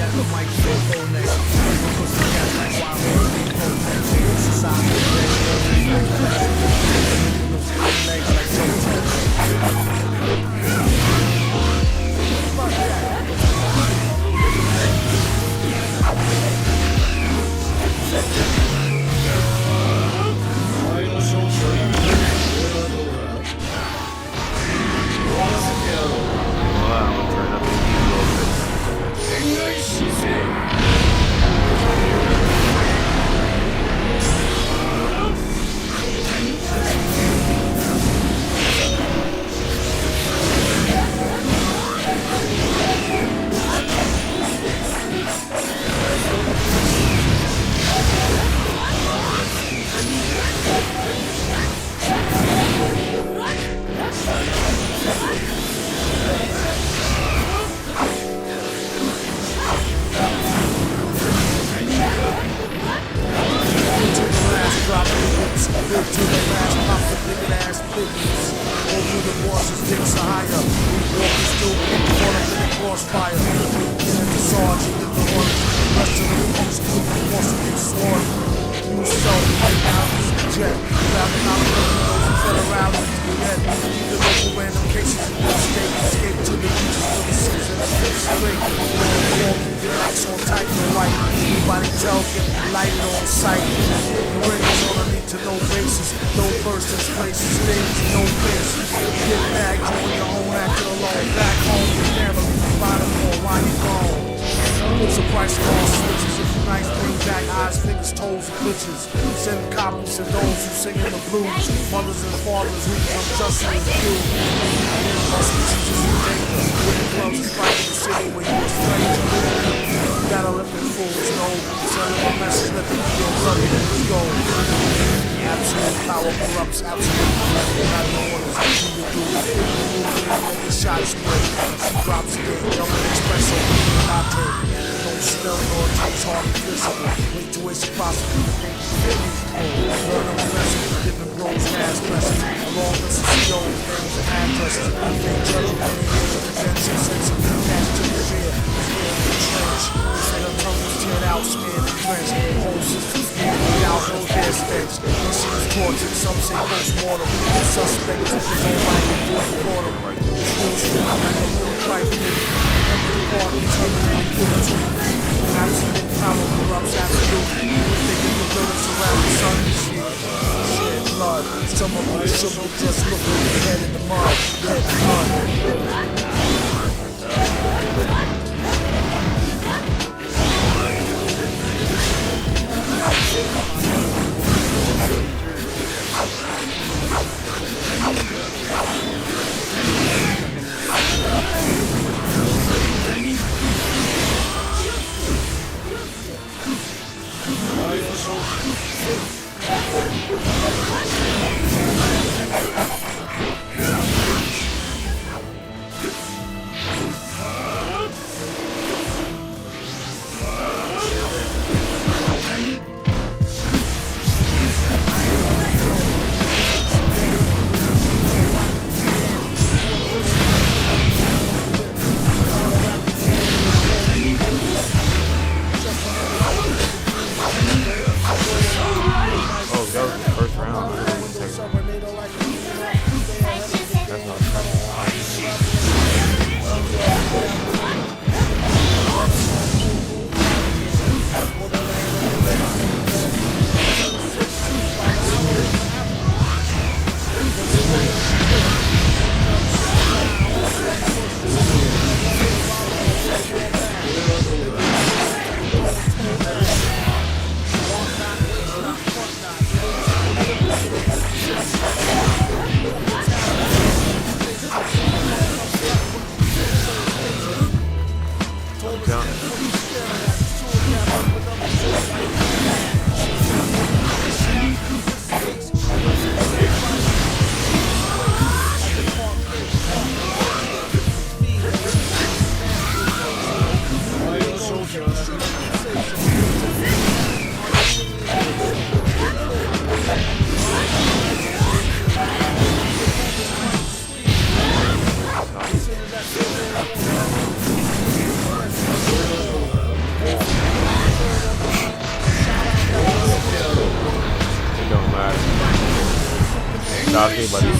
At the mic, so go next. Because the cat like why would we go next? Society is next. Legs like Joe Kage, buddy.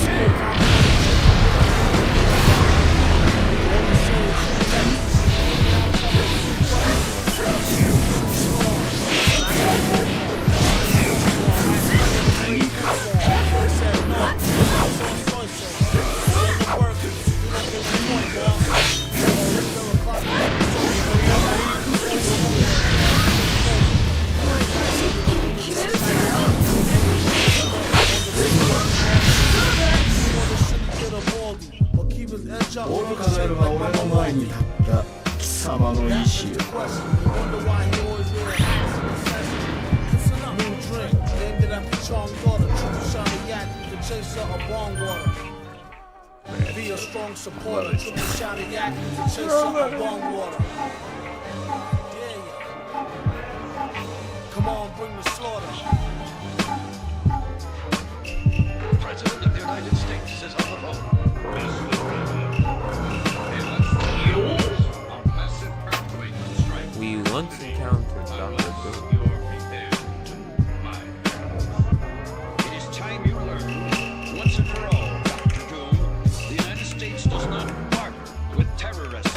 Be a strong supporter, triple shot of yak, chase up a bong water. Yeah. Come on, bring the slaughter. The President of the United States is on the phone. Mr. President, in less than 2 years, a massive earthquake will strike. We once encountered Dr. Unless Doom. you are prepared to my purpose. It is time you learned, once and for all, Dr. Doom, the United States does not barter with terrorists.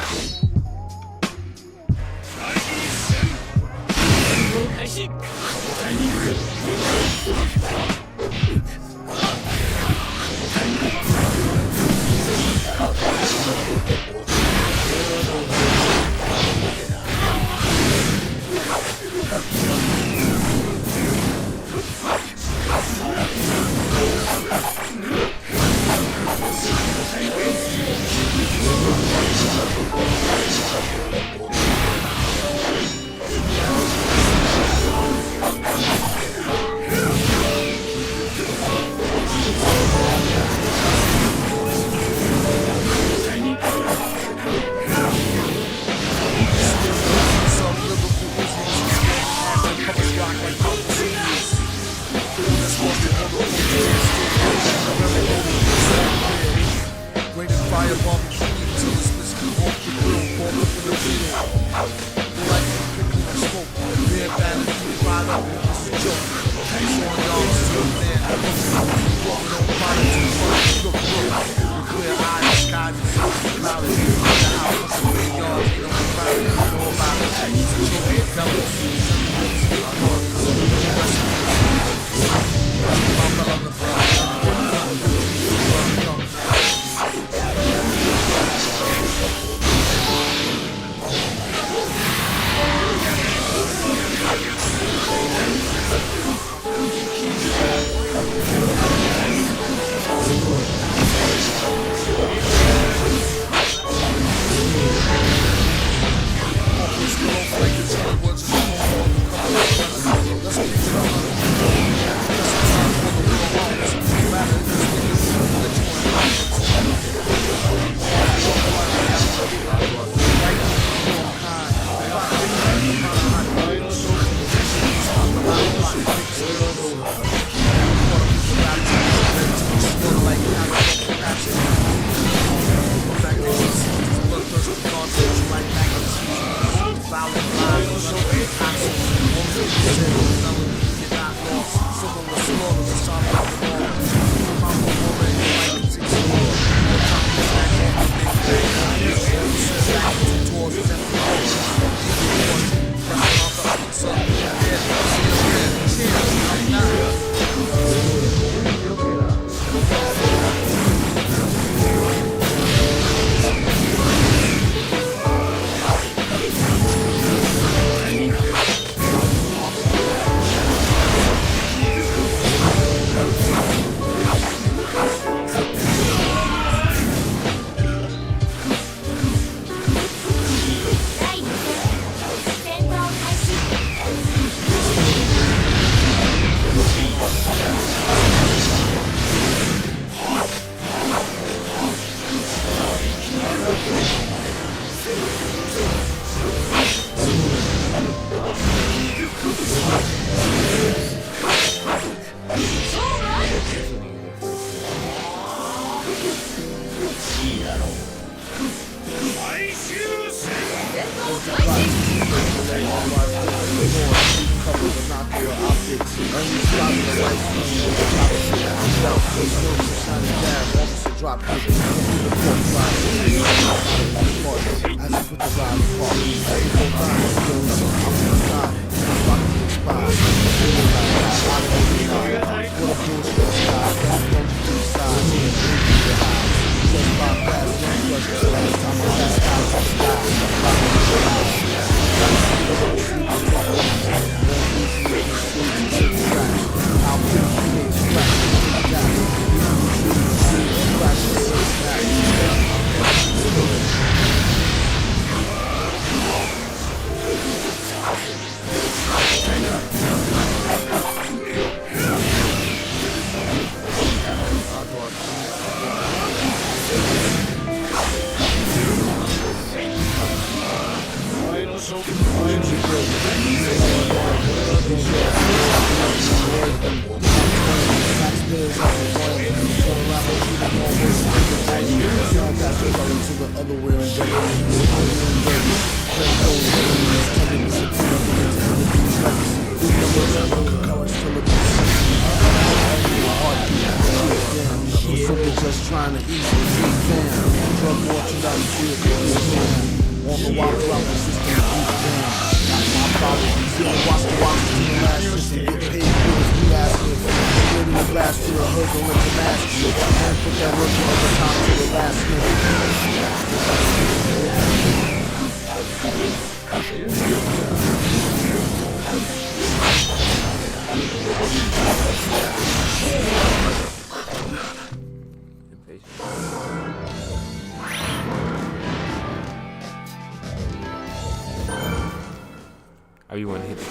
optics. Only spotting the right thing with the top of it. Belt, face notes, shining down, officer drop kick. The fourth ride, as I put the ride apart. Every four times, I'm on the side. I'm rocking the spot. What a bullshit sky. Got from the two sides. Just by fast, one flush. Last time I passed out to the sky. Rocking the just trying to eat and sleep down. Drug watching out the field, on the wild route, the system is down. That's my problem. Watch the watches to the last system. Get paid bills, we ask it. Get in the blast to a hood, don't let the mask you. And put that work on the top to the last Oh, you want to hit the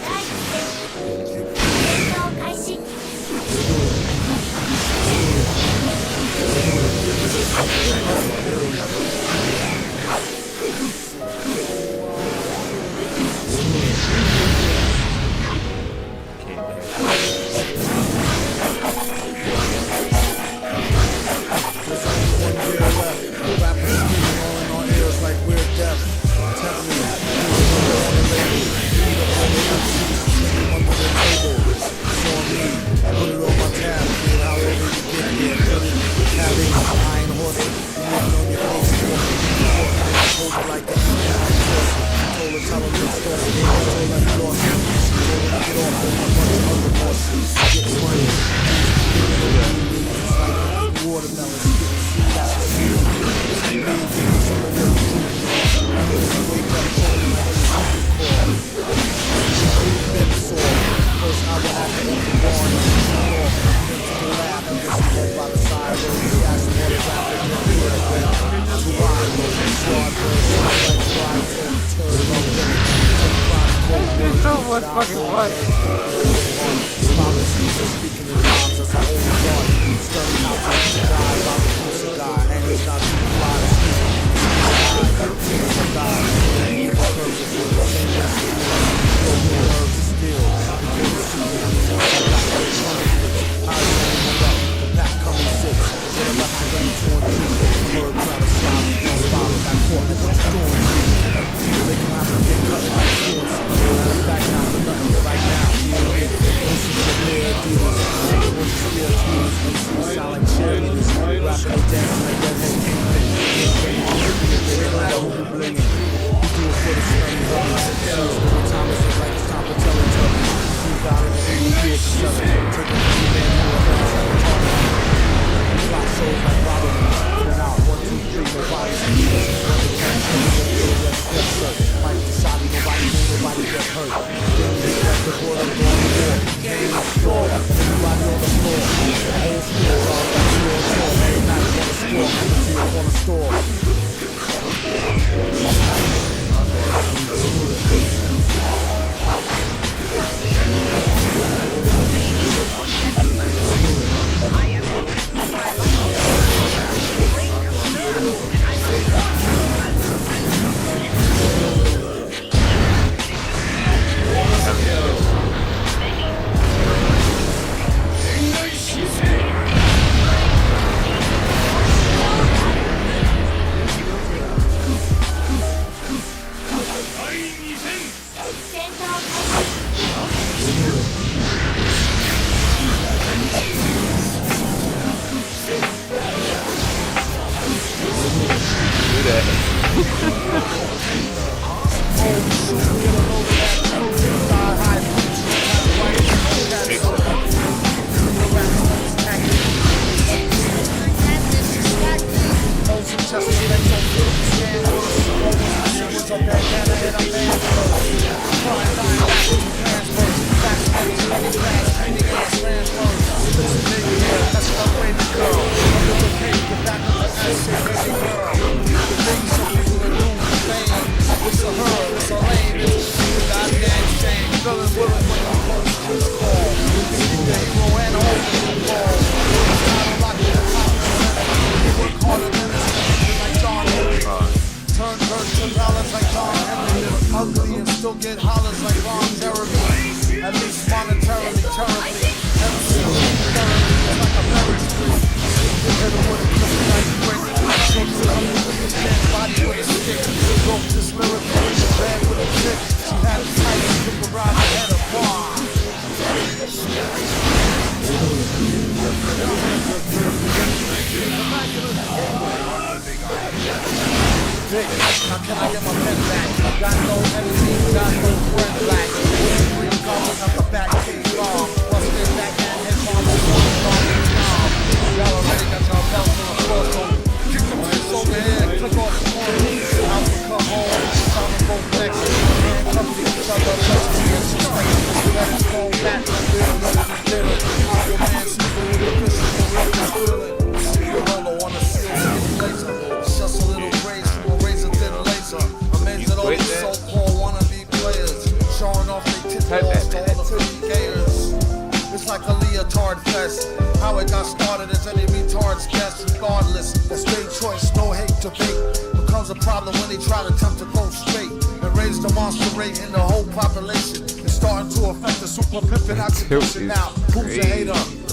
It's like a leotard fest. How it got started is any retard's guess. Regardless, that's their choice, no hate debate. Becomes a problem when they try to attempt to go straight and raise the monster rate in the whole population. It's starting to affect the super pimpin' occupation now. Who's a hater?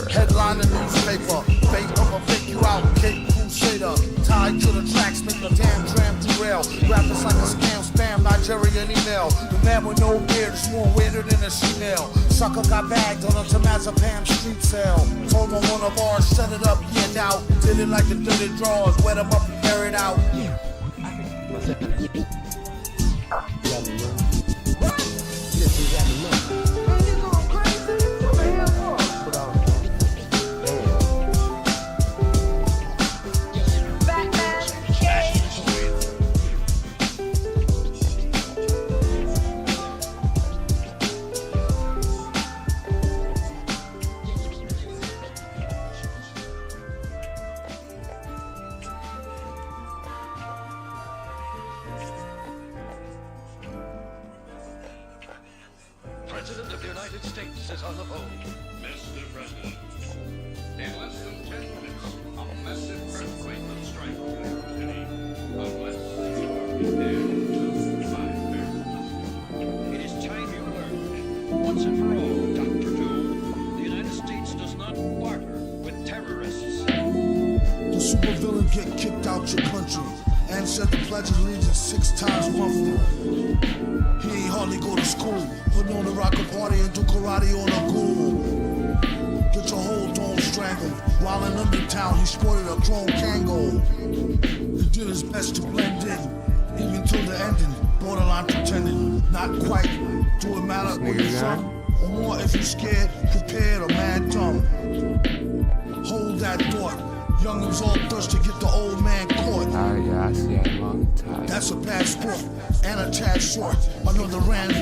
Headline the newspaper. Fate I'ma fake you out, Cape Crusader. Tied to the tracks, make the damn tram derail. Rappers like a scam, spam, Nigerian email. The man with no beard is more weirder than a female. Sucker got bagged on a Temazepam street sale. Told him on a bar, set it up, yeah, now. Did it like the dirty drawers, wet him up and air it out. President of the United States is on the phone. Mr. President, in less than 10 minutes, a massive earthquake will strike New York City, unless you are prepared to my miracle. It is time you learned, once and for all, Dr. Doom, the United States does not barter with terrorists. The supervillain get kicked out your country and said the Pledge of Allegiance 6 times monthly. He ain't hardly go to school, but known to rock a party and do karate on a ghoul. Get your whole dome strangled. While in Undertown, he sported a chrome Kango. He did his best to blend in, even till the ending. Borderline pretending, not quite. Do it matter where you're from? Or more if you're scared, prepared, or mad dumb. Hold that thought. Youngins all thirst to get the old man caught. Yeah, I see. I'm on the top. That's a passport and a tad short. Another random.